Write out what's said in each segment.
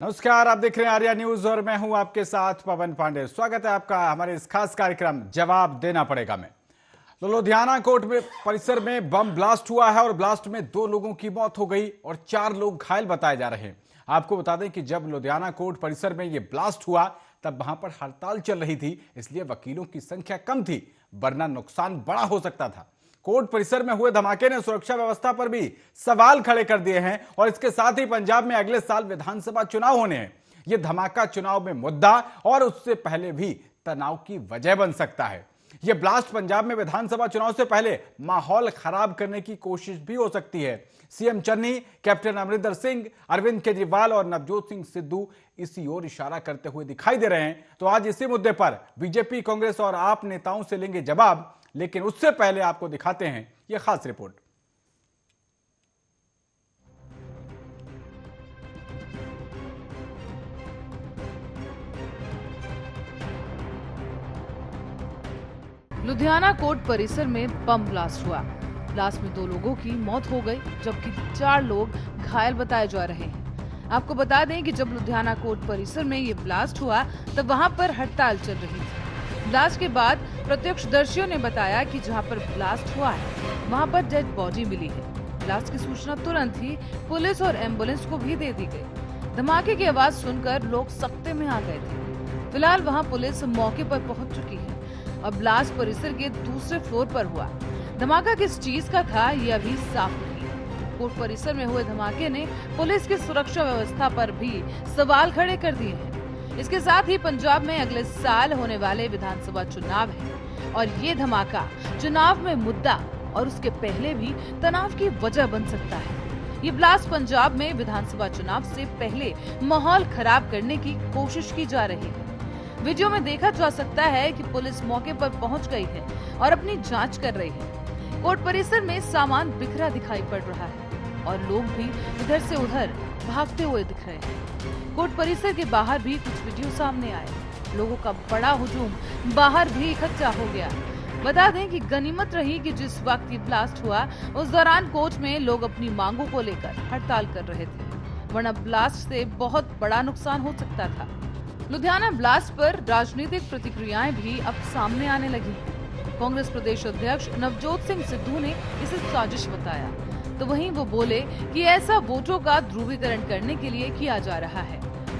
नमस्कार, आप देख रहे हैं आर्या न्यूज और मैं हूं आपके साथ पवन पांडे। स्वागत है आपका हमारे इस खास कार्यक्रम जवाब देना पड़ेगा में। तो लुधियाना कोर्ट में परिसर में बम ब्लास्ट हुआ है और ब्लास्ट में 2 लोगों की मौत हो गई और 4 लोग घायल बताए जा रहे हैं। आपको बता दें कि जब लुधियाना कोर्ट परिसर में यह ब्लास्ट हुआ तब वहां पर हड़ताल चल रही थी, इसलिए वकीलों की संख्या कम थी, वरना नुकसान बड़ा हो सकता था। कोर्ट परिसर में हुए धमाके ने सुरक्षा व्यवस्था पर भी सवाल खड़े कर दिए हैं और इसके साथ ही पंजाब में अगले साल विधानसभा चुनाव होने हैं। यह धमाका चुनाव में मुद्दा और उससे पहले भी तनाव की वजह बन सकता है। यह ब्लास्ट पंजाब में विधानसभा चुनाव से पहले माहौल खराब करने की कोशिश भी हो सकती है। सीएम चन्नी, कैप्टन अमरिंदर सिंह, अरविंद केजरीवाल और नवजोत सिंह सिद्धू इसी ओर इशारा करते हुए दिखाई दे रहे हैं। तो आज इसी मुद्दे पर बीजेपी, कांग्रेस और आप नेताओं से लेंगे जवाब, लेकिन उससे पहले आपको दिखाते हैं यह खास रिपोर्ट। लुधियाना कोर्ट परिसर में बम ब्लास्ट हुआ। ब्लास्ट में 2 लोगों की मौत हो गई, जबकि 4 लोग घायल बताए जा रहे हैं। आपको बता दें कि जब लुधियाना कोर्ट परिसर में ये ब्लास्ट हुआ तब वहां पर हड़ताल चल रही थी। ब्लास्ट के बाद प्रत्यक्षदर्शियों ने बताया कि जहां पर ब्लास्ट हुआ है वहां पर डेड बॉडी मिली है। ब्लास्ट की सूचना तुरंत ही पुलिस और एम्बुलेंस को भी दे दी गई। धमाके की आवाज सुनकर लोग सख्ते में आ गए थे। फिलहाल वहां पुलिस मौके पर पहुंच चुकी है और ब्लास्ट परिसर के दूसरे फ्लोर पर हुआ। धमाका किस चीज का था ये अभी साफ नहीं है। कोर्ट परिसर में हुए धमाके ने पुलिस की सुरक्षा व्यवस्था पर भी सवाल खड़े कर दिए हैं। इसके साथ ही पंजाब में अगले साल होने वाले विधानसभा चुनाव है और ये धमाका चुनाव में मुद्दा और उसके पहले भी तनाव की वजह बन सकता है। ये ब्लास्ट पंजाब में विधानसभा चुनाव से पहले माहौल खराब करने की कोशिश की जा रही है। वीडियो में देखा जा सकता है कि पुलिस मौके पर पहुंच गई है और अपनी जांच कर रही है। कोर्ट परिसर में सामान बिखरा दिखाई पड़ रहा है और लोग भी इधर से उधर भागते हुए दिख रहे हैं। कोर्ट परिसर के बाहर भी कुछ वीडियो सामने आए। लोगों का बड़ा हुजूम बाहर भी इकट्ठा हो गया। बता दें कि गनीमत रही कि जिस वक्त ये ब्लास्ट हुआ उस दौरान कोर्ट में लोग अपनी मांगों को लेकर हड़ताल कर रहे थे, वरना ब्लास्ट से बहुत बड़ा नुकसान हो सकता था। लुधियाना ब्लास्ट पर राजनीतिक प्रतिक्रियाएं भी अब सामने आने लगी हैं। कांग्रेस प्रदेश अध्यक्ष नवजोत सिंह सिद्धू ने इसे साजिश बताया, तो वहीं वो बोले कि ऐसा वोटों का ध्रुवीकरण करने के लिए किया जा रहा है।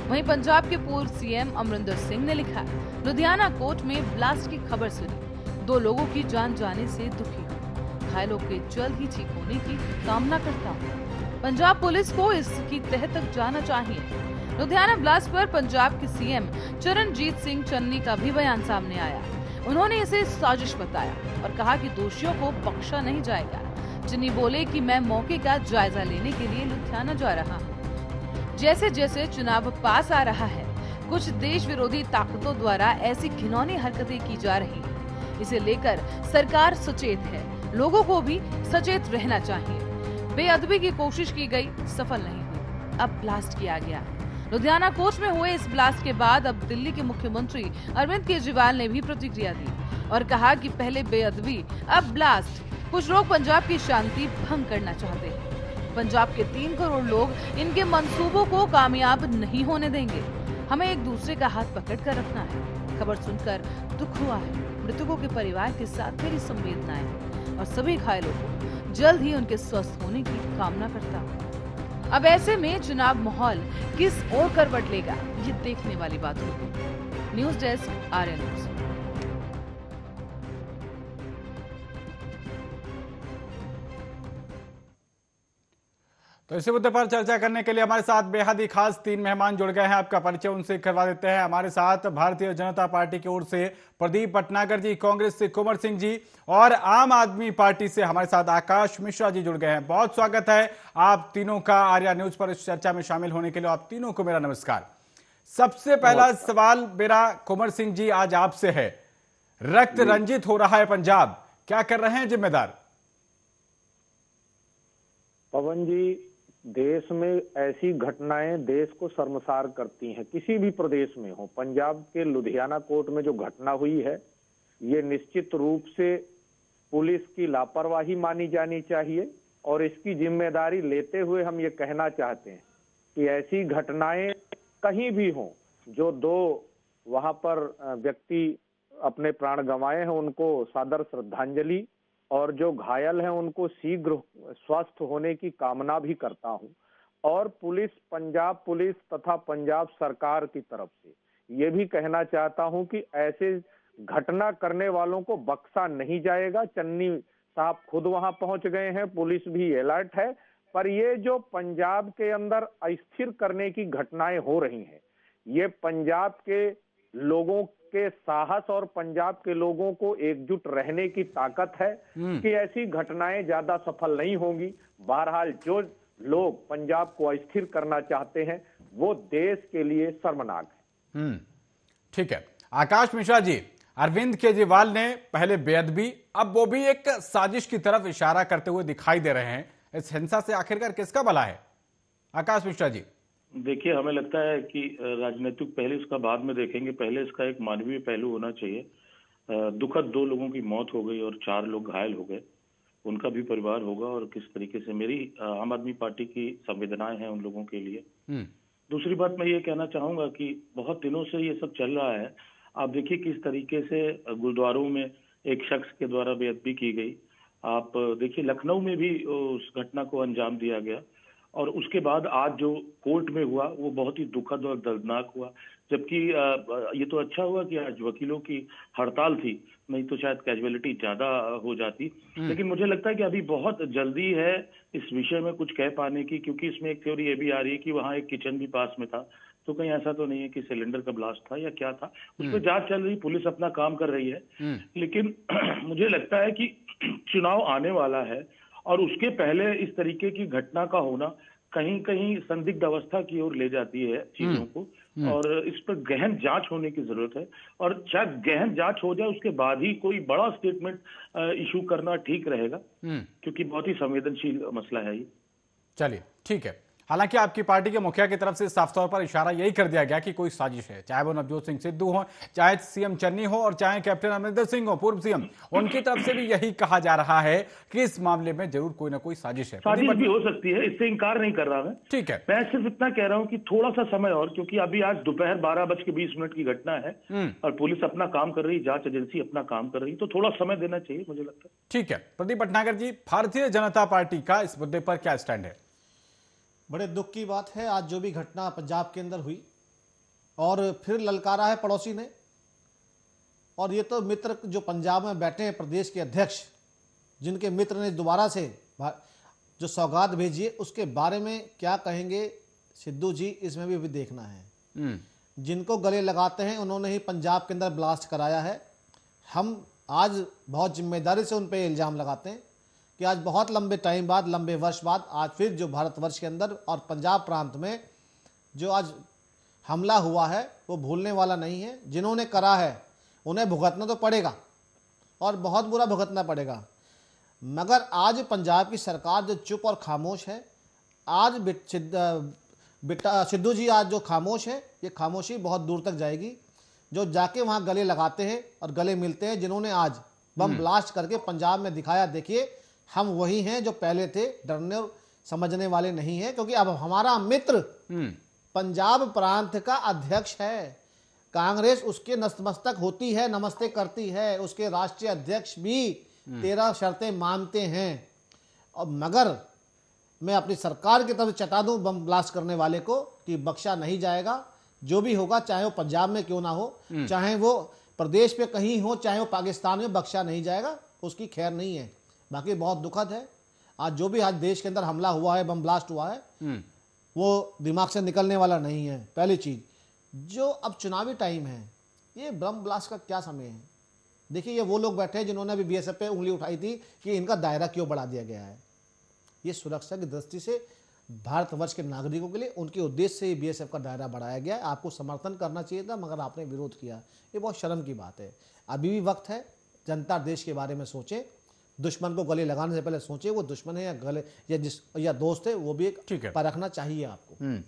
वहीं पंजाब के पूर्व सीएम अमरिंदर सिंह ने लिखा, लुधियाना कोर्ट में ब्लास्ट की खबर सुनी, 2 लोगों की जान जाने से दुखी हूँ, घायलों के जल्द ही ठीक होने की कामना करता हूँ। पंजाब पुलिस को इसकी तह तक जाना चाहिए। लुधियाना ब्लास्ट पर पंजाब के सीएम चरणजीत सिंह चन्नी का भी बयान सामने आया। उन्होंने इसे साजिश बताया और कहा कि दोषियों को बख्शा नहीं जाएगा। चन्नी बोले कि मैं मौके का जायजा लेने के लिए लुधियाना जा रहा हूँ। जैसे जैसे चुनाव पास आ रहा है, कुछ देश विरोधी ताकतों द्वारा ऐसी घिनौनी हरकतें की जा रही हैं। इसे लेकर सरकार सचेत है, लोगों को भी सचेत रहना चाहिए। बेअदबी की कोशिश की गई, सफल नहीं हुई, अब ब्लास्ट किया गया। लुधियाना कोर्ट में हुए इस ब्लास्ट के बाद अब दिल्ली के मुख्यमंत्री अरविंद केजरीवाल ने भी प्रतिक्रिया दी और कहा कि पहले बेअदबी, अब ब्लास्ट। कुछ लोग पंजाब की शांति भंग करना चाहते हैं। पंजाब के 3 करोड़ लोग इनके मंसूबों को कामयाब नहीं होने देंगे। हमें एक दूसरे का हाथ पकड़ कर रखना है। खबर सुनकर दुख हुआ है। मृतकों के परिवार के साथ मेरी संवेदनाएं और सभी घायलों को जल्द ही उनके स्वस्थ होने की कामना करता हूँ। अब ऐसे में चुनाव माहौल किस ओर करवट लेगा, ये देखने वाली बात होगी। News desk, Arya news. तो इसी मुद्दे पर चर्चा करने के लिए हमारे साथ बेहद ही खास 3 मेहमान जुड़ गए हैं। आपका परिचय उनसे करवा देते हैं। हमारे साथ भारतीय जनता पार्टी की ओर से प्रदीप भटनागर जी, कांग्रेस से कुंवर सिंह जी और आम आदमी पार्टी से हमारे साथ आकाश मिश्रा जी जुड़ गए हैं। बहुत स्वागत है आप तीनों का आर्या न्यूज पर इस चर्चा में शामिल होने के लिए। आप तीनों को मेरा नमस्कार। सबसे पहला सवाल मेरा कुंवर सिंह जी आज आपसे है। रक्त रंजित हो रहा है पंजाब, क्या कर रहे हैं जिम्मेदार? पवन जी, देश में ऐसी घटनाएं देश को शर्मसार करती हैं, किसी भी प्रदेश में हो। पंजाब के लुधियाना कोर्ट में जो घटना हुई है, ये निश्चित रूप से पुलिस की लापरवाही मानी जानी चाहिए और इसकी जिम्मेदारी लेते हुए हम ये कहना चाहते हैं कि ऐसी घटनाएं कहीं भी हो, जो दो वहां पर व्यक्ति अपने प्राण गंवाए हैं उनको सादर श्रद्धांजलि, और जो घायल हैं उनको शीघ्र स्वस्थ होने की कामना भी करता हूं। और पुलिस, पंजाब पुलिस तथा पंजाब सरकार की तरफ से ये भी कहना चाहता हूं कि ऐसे घटना करने वालों को बख्शा नहीं जाएगा। चन्नी साहब खुद वहां पहुंच गए हैं, पुलिस भी अलर्ट है, पर ये जो पंजाब के अंदर अस्थिर करने की घटनाएं हो रही हैं, ये पंजाब के लोगों के साहस और पंजाब के लोगों को एकजुट रहने की ताकत है कि ऐसी घटनाएं ज्यादा सफल नहीं होंगी। बहरहाल जो लोग पंजाब को अस्थिर करना चाहते हैं वो देश के लिए शर्मनाक है। ठीक है आकाश मिश्रा जी, अरविंद केजरीवाल ने पहले बेअदबी, अब वो भी एक साजिश की तरफ इशारा करते हुए दिखाई दे रहे हैं। इस हिंसा से आखिरकार किसका भला है? आकाश मिश्रा जी। देखिए, हमें लगता है कि राजनीतिक पहले इसका बाद में देखेंगे, पहले इसका एक मानवीय पहलू होना चाहिए। दुखद 2 लोगों की मौत हो गई और 4 लोग घायल हो गए, उनका भी परिवार होगा और किस तरीके से मेरी आम आदमी पार्टी की संवेदनाएं हैं उन लोगों के लिए। दूसरी बात मैं ये कहना चाहूंगा कि बहुत दिनों से ये सब चल रहा है। आप देखिए किस तरीके से गुरुद्वारों में एक शख्स के द्वारा बेअदबी की गई। आप देखिए लखनऊ में भी उस घटना को अंजाम दिया गया और उसके बाद आज जो कोर्ट में हुआ वो बहुत ही दुखद और दर्दनाक हुआ। जबकि ये तो अच्छा हुआ कि आज वकीलों की हड़ताल थी, नहीं तो शायद कैजुअलिटी ज्यादा हो जाती। लेकिन मुझे लगता है कि अभी बहुत जल्दी है इस विषय में कुछ कह पाने की, क्योंकि इसमें एक थ्योरी ये भी आ रही है कि वहाँ एक किचन भी पास में था, तो कहीं ऐसा तो नहीं है कि सिलेंडर का ब्लास्ट था या क्या था। उस पर जांच चल रही, पुलिस अपना काम कर रही है। लेकिन मुझे लगता है कि चुनाव आने वाला है और उसके पहले इस तरीके की घटना का होना कहीं कहीं संदिग्ध अवस्था की ओर ले जाती है चीजों को, और इस पर गहन जांच होने की जरूरत है। और शायद गहन जांच हो जाए उसके बाद ही कोई बड़ा स्टेटमेंट इशू करना ठीक रहेगा, क्योंकि बहुत ही संवेदनशील मसला है ये। चलिए ठीक है। हालांकि आपकी पार्टी के मुखिया की तरफ से साफ तौर पर इशारा यही कर दिया गया कि कोई साजिश है, चाहे वो नवजोत सिंह सिद्धू हो, चाहे सीएम चन्नी हो और चाहे कैप्टन अमरिंदर सिंह हो पूर्व सीएम, उनकी तरफ से भी यही कहा जा रहा है कि इस मामले में जरूर कोई ना कोई साजिश है। साजिश भी हो सकती है, इससे इंकार नहीं कर रहा मैं। ठीक है, मैं सिर्फ इतना कह रहा हूँ कि थोड़ा सा समय और, क्योंकि अभी आज दोपहर 12:20 की घटना है और पुलिस अपना काम कर रही, जांच एजेंसी अपना काम कर रही, तो थोड़ा समय देना चाहिए मुझे लगता है। ठीक है प्रदीप भटनागर जी, भारतीय जनता पार्टी का इस मुद्दे पर क्या स्टैंड है? बड़े दुख की बात है आज जो भी घटना पंजाब के अंदर हुई, और फिर ललकारा है पड़ोसी ने। और ये तो मित्र जो पंजाब में बैठे हैं, प्रदेश के अध्यक्ष, जिनके मित्र ने दोबारा से जो सौगात भेजी है, उसके बारे में क्या कहेंगे सिद्धू जी, इसमें भी देखना है। जिनको गले लगाते हैं उन्होंने ही पंजाब के अंदर ब्लास्ट कराया है। हम आज बहुत जिम्मेदारी से उन पर इल्ज़ाम लगाते हैं कि आज बहुत लंबे टाइम बाद, लंबे वर्ष बाद आज फिर जो भारतवर्ष के अंदर और पंजाब प्रांत में जो आज हमला हुआ है वो भूलने वाला नहीं है। जिन्होंने करा है उन्हें भुगतना तो पड़ेगा और बहुत बुरा भुगतना पड़ेगा। मगर आज पंजाब की सरकार जो चुप और खामोश है, आज सिद्धू जी आज जो खामोश है, ये खामोशी बहुत दूर तक जाएगी। जो जाके वहाँ गले लगाते हैं और गले मिलते हैं, जिन्होंने आज बम ब्लास्ट करके पंजाब में दिखाया, देखिए हम वही हैं जो पहले थे, डरने और समझने वाले नहीं हैं। क्योंकि अब हमारा मित्र पंजाब प्रांत का अध्यक्ष है, कांग्रेस उसके नतमस्तक होती है, नमस्ते करती है, उसके राष्ट्रीय अध्यक्ष भी 13 शर्तें मानते हैं। और मगर मैं अपनी सरकार की तरफ चटा दूं बम ब्लास्ट करने वाले को कि बख्शा नहीं जाएगा। जो भी होगा, चाहे वो पंजाब में क्यों ना हो, चाहे वो प्रदेश पे कहीं हो, चाहे वो पाकिस्तान में, बख्शा नहीं जाएगा, उसकी खैर नहीं है। बाकी बहुत दुखद है आज जो भी आज देश के अंदर हमला हुआ है, बम ब्लास्ट हुआ है, वो दिमाग से निकलने वाला नहीं है। पहली चीज, जो अब चुनावी टाइम है, ये बम ब्लास्ट का क्या समय है? देखिए ये वो लोग बैठे हैं जिन्होंने अभी बीएसएफ पे उंगली उठाई थी कि इनका दायरा क्यों बढ़ा दिया गया है। ये सुरक्षा की दृष्टि से भारतवर्ष के नागरिकों के लिए उनके उद्देश्य से बीएसएफ का दायरा बढ़ाया गया है। आपको समर्थन करना चाहिए था मगर आपने विरोध किया, ये बहुत शर्म की बात है। अभी भी वक्त है, जनता देश के बारे में सोचे, दुश्मन को गले लगाने से पहले सोचे वो दुश्मन है या गले या दोस्त है, वो भी एक परखना चाहिए आपको।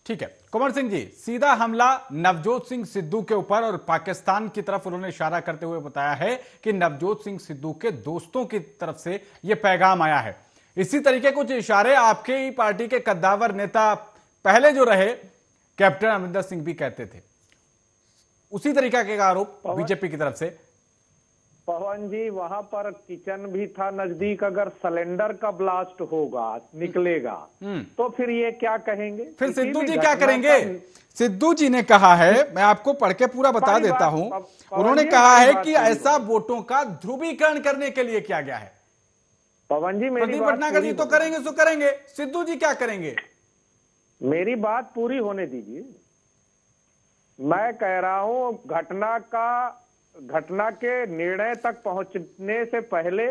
ठीक है कुंवर सिंह जी, सीधा हमला नवजोत सिंह सिद्धू के ऊपर और पाकिस्तान की तरफ उन्होंने इशारा करते हुए बताया है कि नवजोत सिंह सिद्धू के दोस्तों की तरफ से यह पैगाम आया है। इसी तरीके कुछ इशारे आपके ही पार्टी के कद्दावर नेता पहले जो रहे कैप्टन अमरिंदर सिंह भी कहते थे। उसी तरीका के आरोप बीजेपी की तरफ से। पवन जी, वहां पर किचन भी था नजदीक, अगर सिलेंडर का ब्लास्ट होगा निकलेगा तो फिर ये क्या कहेंगे? फिर किसी सिद्धू भी जी क्या घटना करेंगे? सिद्धू जी ने कहा है, मैं आपको पढ़ के पूरा बता बड़ी देता बात- हूं, पवन उन्होंने जी, कहा बड़ी है बात कि पूरी ऐसा वोटों का ध्रुवीकरण करने के लिए किया गया है। पवन जी, मेरी प्रदीप बात भटनागर जी पूरी तो होने- करेंगे सो करेंगे, सिद्धू जी क्या करेंगे? मेरी बात पूरी होने दीजिए। मैं कह रहा हूं घटना के निर्णय तक पहुंचने से पहले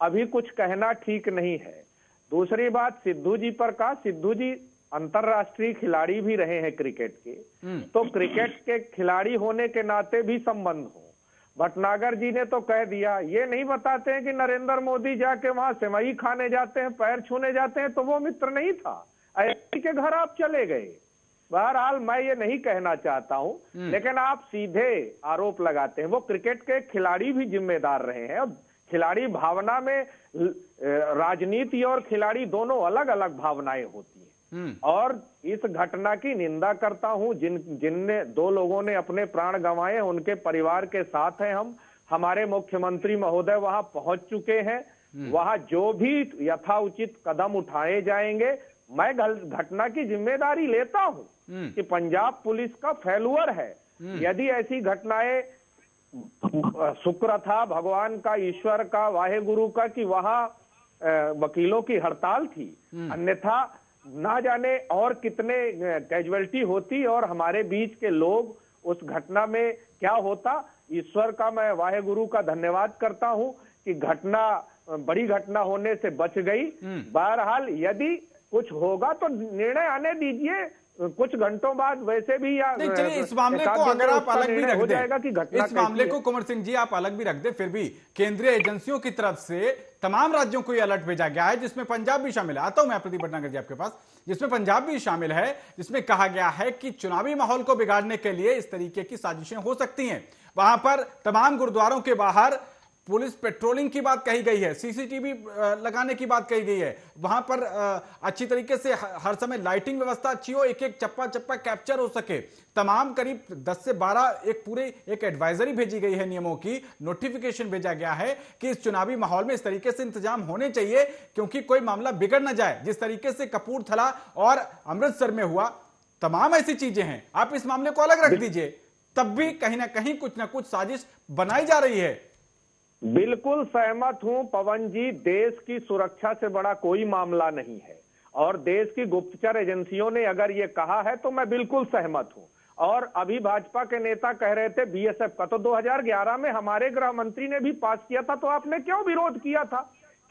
अभी कुछ कहना ठीक नहीं है। दूसरी बात, सिद्धू जी पर कहा, सिद्धू जी अंतरराष्ट्रीय खिलाड़ी भी रहे हैं क्रिकेट के, तो क्रिकेट के खिलाड़ी होने के नाते भी संबंध हो। भटनागर जी ने तो कह दिया, ये नहीं बताते हैं कि नरेंद्र मोदी जाके वहां सेवई खाने जाते हैं, पैर छूने जाते हैं, तो वो मित्र नहीं था, ऐसे के घर आप चले गए। बहरहाल मैं ये नहीं कहना चाहता हूं, लेकिन आप सीधे आरोप लगाते हैं। वो क्रिकेट के खिलाड़ी भी जिम्मेदार रहे हैं। अब खिलाड़ी भावना में, राजनीति और खिलाड़ी दोनों अलग अलग भावनाएं होती हैं। और इस घटना की निंदा करता हूं। जिनने 2 लोगों ने अपने प्राण गंवाए, उनके परिवार के साथ हैं हम। हमारे मुख्यमंत्री महोदय वहां पहुंच चुके हैं। वहां जो भी यथाउचित कदम उठाए जाएंगे। मैं घटना की जिम्मेदारी लेता हूं कि पंजाब पुलिस का फेल्यूर है। यदि ऐसी घटनाएं, शुक्र था भगवान का, ईश्वर का, वाहेगुरु का कि वहां वकीलों की हड़ताल थी, अन्यथा ना जाने और कितने कैजुअलिटी होती और हमारे बीच के लोग उस घटना में क्या होता। ईश्वर का, मैं वाहेगुरु का धन्यवाद करता हूं कि घटना, बड़ी घटना होने से बच गई। बहरहाल यदि कुछ होगा तो निर्णय आने दीजिए कुछ घंटों बाद, वैसे भी। या नहीं, चलिए इस मामले को अगर आप अलग भी रख हो जाएगा कि दें, घटना इस मामले कैसी को कुंवर सिंह जी आप अलग भी रख दें, फिर भी केंद्रीय एजेंसियों की तरफ से तमाम राज्यों को यह अलर्ट भेजा गया है, जिसमें पंजाब भी शामिल है। आता हूं मैं प्रदीप भटनागर जी आपके पास, जिसमें पंजाब भी शामिल है, जिसमें कहा गया है कि चुनावी माहौल को बिगाड़ने के लिए इस तरीके की साजिशें हो सकती हैं। वहां पर तमाम गुरुद्वारों के बाहर पुलिस पेट्रोलिंग की बात कही गई है, सीसीटीवी लगाने की बात कही गई है, वहां पर अच्छी तरीके से हर समय लाइटिंग व्यवस्था अच्छी हो, एक एक चप्पा चप्पा कैप्चर हो सके। तमाम करीब 10 से 12 एक एडवाइजरी भेजी गई है, नियमों की नोटिफिकेशन भेजा गया है कि इस चुनावी माहौल में इस तरीके से इंतजाम होने चाहिए, क्योंकि कोई मामला बिगड़ ना जाए, जिस तरीके से कपूरथला और अमृतसर में हुआ। तमाम ऐसी चीजें हैं, आप इस मामले को अलग रख दीजिए, तब भी कहीं ना कहीं कुछ ना कुछ साजिश बनाई जा रही है। बिल्कुल सहमत हूं पवन जी, देश की सुरक्षा से बड़ा कोई मामला नहीं है और देश की गुप्तचर एजेंसियों ने अगर ये कहा है तो मैं बिल्कुल सहमत हूं। और अभी भाजपा के नेता कह रहे थे बीएसएफ का, तो 2011 में हमारे गृह मंत्री ने भी पास किया था, तो आपने क्यों विरोध किया था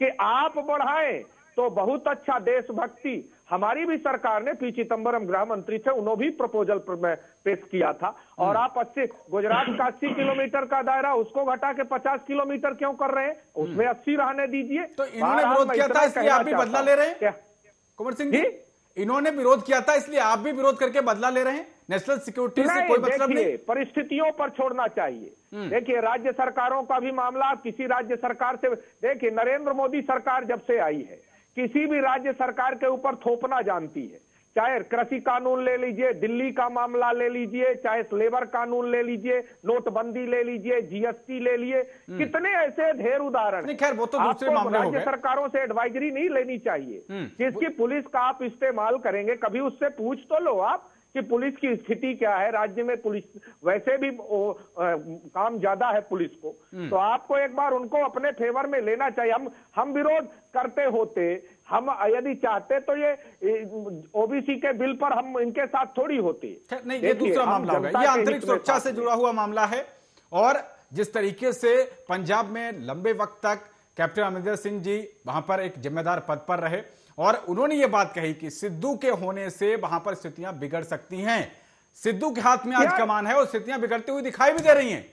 कि आप बढ़ाएं? तो बहुत अच्छा, देशभक्ति। हमारी भी सरकार ने, पी चिदम्बरम गृह मंत्री थे, उन्होंने भी प्रपोजल पेश किया था। और आप 80, गुजरात का 80 किलोमीटर का दायरा, उसको घटा के 50 किलोमीटर क्यों कर रहे हैं? उसमें 80 रहने दीजिए। तो इन्होंने विरोध किया था, इसलिए आप भी बदला ले रहे हैं कुंवर सिंह जी? इन्होंने विरोध किया था, इसलिए आप भी विरोध करके बदला ले रहे हैं? नेशनल सिक्योरिटी से कोई मतलब नहीं? परिस्थितियों पर छोड़ना चाहिए। देखिए, राज्य सरकारों का भी मामला, आप किसी राज्य सरकार से देखिए, नरेंद्र मोदी सरकार जब से आई है, किसी भी राज्य सरकार के ऊपर थोपना जानती है। चाहे कृषि कानून ले लीजिए, दिल्ली का मामला ले लीजिए, चाहे लेबर कानून ले लीजिए, नोटबंदी ले लीजिए, जीएसटी ले लिए, कितने ऐसे ढेर उदाहरण। खैर वो तो दूसरे मामले हो गए। राज्य सरकारों से एडवाइजरी नहीं लेनी चाहिए। किसकी पुलिस का आप इस्तेमाल करेंगे, कभी उससे पूछ तो लो आप कि पुलिस की स्थिति क्या है। राज्य में पुलिस वैसे भी काम ज्यादा है पुलिस को, तो आपको एक बार उनको अपने फेवर में लेना चाहिए। हम विरोध करते होते, हम यदि चाहते तो ये ओबीसी के बिल पर हम इनके साथ थोड़ी होते। नहीं, ये दूसरा मामला होगा, ये आंतरिक सुरक्षा से जुड़ा हुआ मामला है। और जिस तरीके से पंजाब में लंबे वक्त तक कैप्टन अमरिंदर सिंह जी वहां पर एक जिम्मेदार पद पर रहे और उन्होंने ये बात कही कि सिद्धू के होने से वहां पर स्थितियां बिगड़ सकती हैं। सिद्धू के हाथ में आज कमान है और स्थितियां बिगड़ती हुई दिखाई भी दे रही हैं।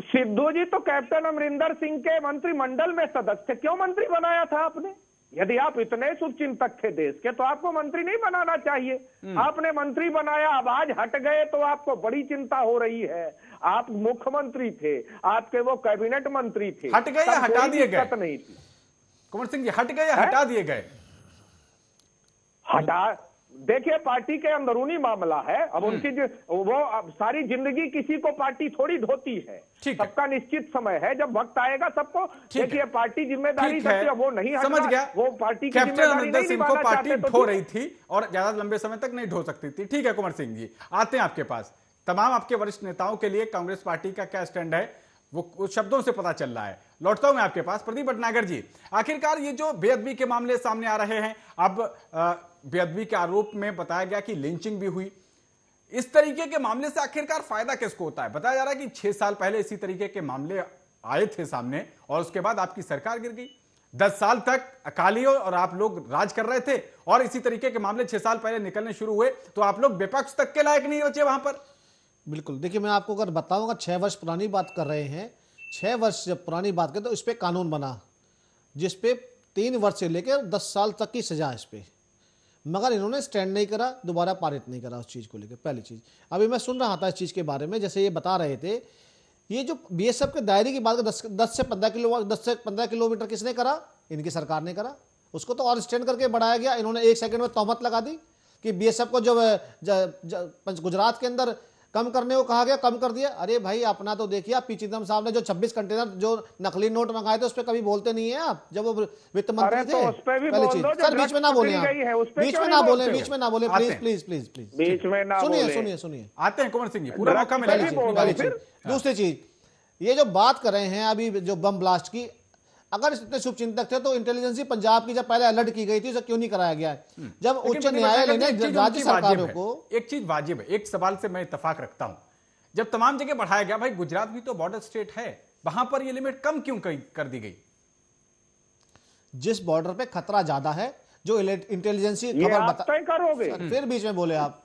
सिद्धू जी तो कैप्टन अमरिंदर सिंह के मंत्रिमंडल में सदस्य थे, क्यों मंत्री बनाया था आपने? यदि आप इतने शुभचिंतक थे देश के, तो आपको मंत्री नहीं बनाना चाहिए। आपने मंत्री बनाया, अब आज हट गए तो आपको बड़ी चिंता हो रही है। आप मुख्यमंत्री थे, आपके वो कैबिनेट मंत्री थे, हट गए या हटा दिए गए? नहीं थी कुंवर सिंह जी, हट गए या हटा दिए गए? देखिए पार्टी के अंदरूनी मामला है। अब उनकी वो अब सारी जिंदगी किसी को पार्टी थोड़ी धोती है। ठीक है। सबका निश्चित समय है, जब वक्त आएगा सबको। ठीक है। देखिए पार्टी जिम्मेदारी ठीक है, सबसे वो नहीं हटना, समझ गया। वो पार्टी की कैप्टन जिम्मेदारी अमरिंदर नहीं सिंह को निभाना पार्टी चाहते तो ढो ठीक है। रही थी और ज्यादा लंबे समय तक नहीं ढो सकती थी। ठीक है कुंवर सिंह जी, आते हैं आपके पास। तमाम आपके वरिष्ठ नेताओं के लिए कांग्रेस पार्टी का क्या स्टैंड है वो शब्दों से पता चल रहा है। लौटता हूं मैं आपके पास। प्रदीप भटनागर जी, आखिरकार ये जो बेअदबी के मामले सामने आ रहे हैं, अब बेअदबी के आरोप में बताया गया कि लिंचिंग भी हुई, इस तरीके के मामले से आखिरकार फायदा किसको होता है? बताया जा रहा है कि 6 साल पहले इसी तरीके के मामले आए थे सामने और उसके बाद आपकी सरकार गिर गई। 10 साल तक अकालियों और आप लोग राज कर रहे थे और इसी तरीके के मामले 6 साल पहले निकलने शुरू हुए तो आप लोग विपक्ष तक के लायक नहीं बचे वहां पर। बिल्कुल, देखिए मैं आपको अगर बताऊंगा 6 वर्ष पुरानी बात कर रहे हैं, 6 वर्ष जब पुरानी बात करें तो इस पे कानून बना जिसपे 3 वर्ष से लेकर 10 साल तक की सजा इस पे, मगर इन्होंने स्टैंड नहीं करा, दोबारा पारित नहीं करा उस चीज़ को लेकर। पहली चीज़, अभी मैं सुन रहा था इस चीज़ के बारे में, जैसे ये बता रहे थे, ये जो बीएसएफ के दायरे की बात 10 से 15 किलोमीटर किसने करा? इनकी सरकार ने करा। उसको तो और स्टैंड करके बढ़ाया गया। इन्होंने 1 सेकंड में तोहमत लगा दी कि बीएसएफ को जो गुजरात के अंदर कम करने को कहा गया, कम कर दिया। अरे भाई अपना तो देखिए, आप पी चिदम्बरम साहब ने जो 26 कंटेनर जो नकली नोट मंगाए थे उस पर कभी बोलते नहीं है आप, जब वो वित्त मंत्री थे। पहली चीज, सर बीच में ना बोले आप, बीच में ना बोले, बीच में ना बोले, प्लीज प्लीज प्लीज प्लीज, बीच में ना सुनिए बोले। सुनिए सुनिए। आते हैं कुंवर सिंह जी, पूरा मौका मिलेगा। पहली चीज, दूसरी चीज, ये जो बात कर रहे हैं अभी जो बम ब्लास्ट की, अगर इतने शुभचिंतक थे तो इंटेलिजेंस पंजाब की जब पहले अलर्ट की गई थी उसे क्यों नहीं कराया गया है? जब उच्च न्यायालय ने राज्य सरकारों को, एक चीज वाजिब है, एक सवाल से मैं इत्तेफाक रखता हूं, जब तमाम जगह बढ़ाया गया, भाई गुजरात भी तो बॉर्डर स्टेट है, वहां पर ये लिमिट कम क्यों कर दी गई? जिस बॉर्डर पे खतरा ज्यादा है, जो इंटेलिजेंस खबर बता करोगे, फिर बीच में बोले आप।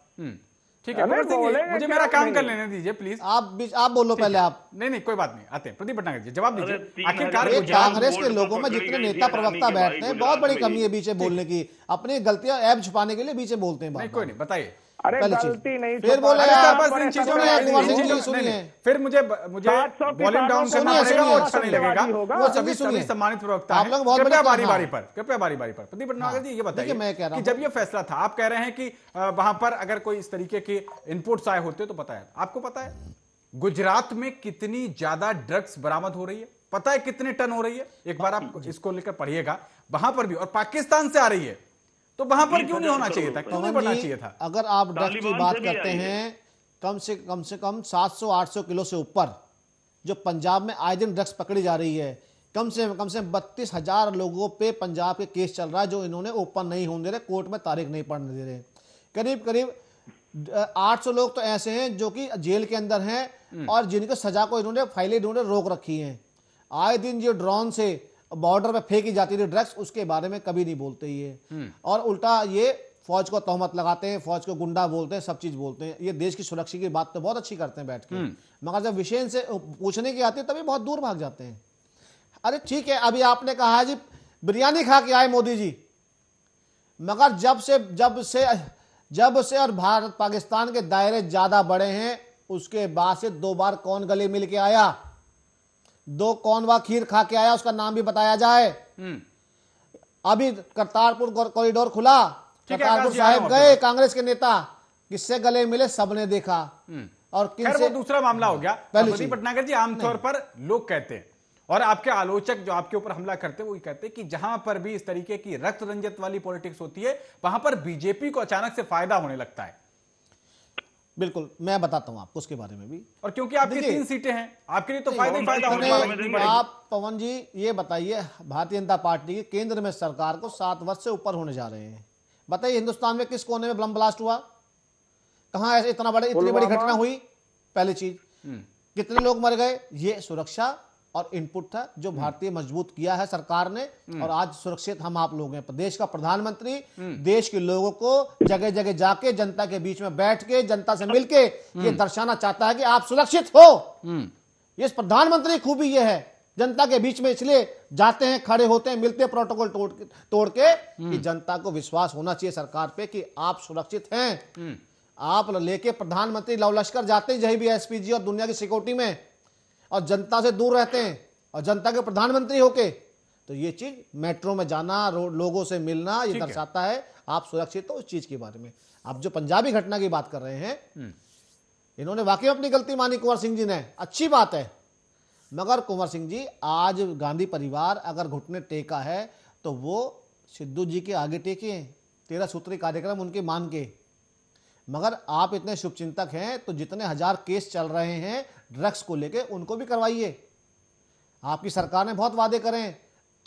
ठीक है कुंवर सिंह जी, मुझे मेरा काम कर लेने दीजिए प्लीज। आप बोलो पहले आप। नहीं कोई बात नहीं, आते हैं प्रदीप भटनागर जी, जवाब दीजिए। आखिरकार कांग्रेस के लोगों में जितने नेता प्रवक्ता बैठते हैं, बहुत बड़ी कमी है बीच में बोलने की, अपनी गलतियां ऐब छुपाने के लिए बीच में बोलते हैं। कोई नहीं, बताइए। अरे गलती नहीं, फिर बोले फिर मुझे वॉल्यूम डाउन करना पड़ेगा, वो अच्छा नहीं लगेगा। वो सभी सम्मानित प्रवक्ता हैं, कृपया बारी बारी पर। प्रदीप भटनागर जी ये बताइए कि जब ये फैसला था, आप कह रहे हैं कि वहां पर अगर कोई इस तरीके के इनपुट्स आए होते तो पता है, आपको पता है गुजरात में कितनी ज्यादा ड्रग्स बरामद हो रही है? पता है कितने टन हो रही है? एक बार आप इसको लेकर पढ़िएगा, वहां पर भी, और पाकिस्तान से आ रही है, तो वहां पर क्यों नहीं होना चाहिए था, क्यों नहीं बढ़ना चाहिए था? अगर आप ड्रग्स की बात करते हैं, कम से कम 700-800 किलो से ऊपर जो पंजाब में आए दिन ड्रग्स पकड़ी जा रही है, कम से 32,000 लोगों पे पंजाब के केस चल रहा है जो इन्होंने ओपन नहीं होने दे रहे, कोर्ट में तारीख नहीं पड़ने दे रहे। करीब 800 लोग तो ऐसे हैं जो कि जेल के अंदर हैं और जिनकी सजा को इन्होंने फाइलें रोक रखी हैं। आए दिन जो ड्रोन से बॉर्डर पे फेंकी जाती थी ड्रग्स, उसके बारे में कभी नहीं बोलते ये, और उल्टा ये फौज को तोहमत लगाते हैं, फौज को गुंडा बोलते हैं, सब चीज बोलते हैं। ये देश की सुरक्षा की बात तो बहुत अच्छी करते हैं बैठ के, मगर जब विषय से पूछने की आती है तभी बहुत दूर भाग जाते हैं। अरे ठीक है, अभी आपने कहा जी बिरयानी खा के आए मोदी जी, मगर जब से और भारत पाकिस्तान के दायरे ज्यादा बड़े हैं, उसके बाद से 2 बार कौन गले मिल के आया, 2 कौन वा खीर खा के आया, उसका नाम भी बताया जाए। अभी करतारपुर कॉरिडोर खुला, करतारपुर साहिब गए कांग्रेस के नेता, किससे गले मिले सबने देखा, और किनसे? वो दूसरा मामला हो गया। प्रदीप भटनागर जी, आमतौर पर लोग कहते हैं और आपके आलोचक जो आपके ऊपर हमला करते हैं वो कहते हैं कि जहां पर भी इस तरीके की रक्त रंजित वाली पॉलिटिक्स होती है वहां पर बीजेपी को अचानक से फायदा होने लगता है। बिल्कुल, मैं बताता हूं आपको उसके बारे में भी, और क्योंकि आपकी 3 सीटें हैं, आपके लिए तो फायदा ही फायदा होने वाला। आप पवन जी ये बताइए, भारतीय जनता पार्टी की केंद्र में सरकार को 7 वर्ष से ऊपर होने जा रहे हैं, बताइए हिंदुस्तान में किस कोने में बम ब्लास्ट हुआ, कहां ऐसे इतनी बड़ी घटना हुई? पहली चीज, कितने लोग मर गए? ये सुरक्षा और इनपुट था जो भारतीय मजबूत किया है सरकार ने, और आज सुरक्षित हम आप लोग हैं। प्रदेश का प्रधानमंत्री देश के लोगों को जगह जगह जाके जनता के बीच में बैठ के जनता से मिलके ये दर्शाना चाहता है कि आप सुरक्षित हो। ये प्रधानमंत्री खूबी ये है, जनता के बीच में इसलिए जाते हैं, खड़े होते हैं, मिलते हैं प्रोटोकॉल तोड़ के कि जनता को विश्वास होना चाहिए सरकार पे कि आप सुरक्षित हैं। आप लेके प्रधानमंत्री लव लश्कर जाते हैं जहीं भी एसपीजी और दुनिया की सिक्योरिटी में, और जनता से दूर रहते हैं, और जनता के प्रधानमंत्री होके, तो ये चीज मेट्रो में जाना, लोगों से मिलना, ये दर्शाता है आप सुरक्षित हो उस चीज के बारे में। आप जो पंजाबी घटना की बात कर रहे हैं, इन्होंने वाकई अपनी गलती मानी कुंवर सिंह जी ने, अच्छी बात है, मगर कुंवर सिंह जी आज गांधी परिवार अगर घुटने टेका है तो वो सिद्धू जी के आगे टेके हैं, 13 सूत्री कार्यक्रम उनके मान के। मगर आप इतने शुभचिंतक हैं तो जितने 1000 केस चल रहे हैं ड्रग्स को लेके उनको भी करवाइए। आपकी सरकार ने बहुत वादे करें,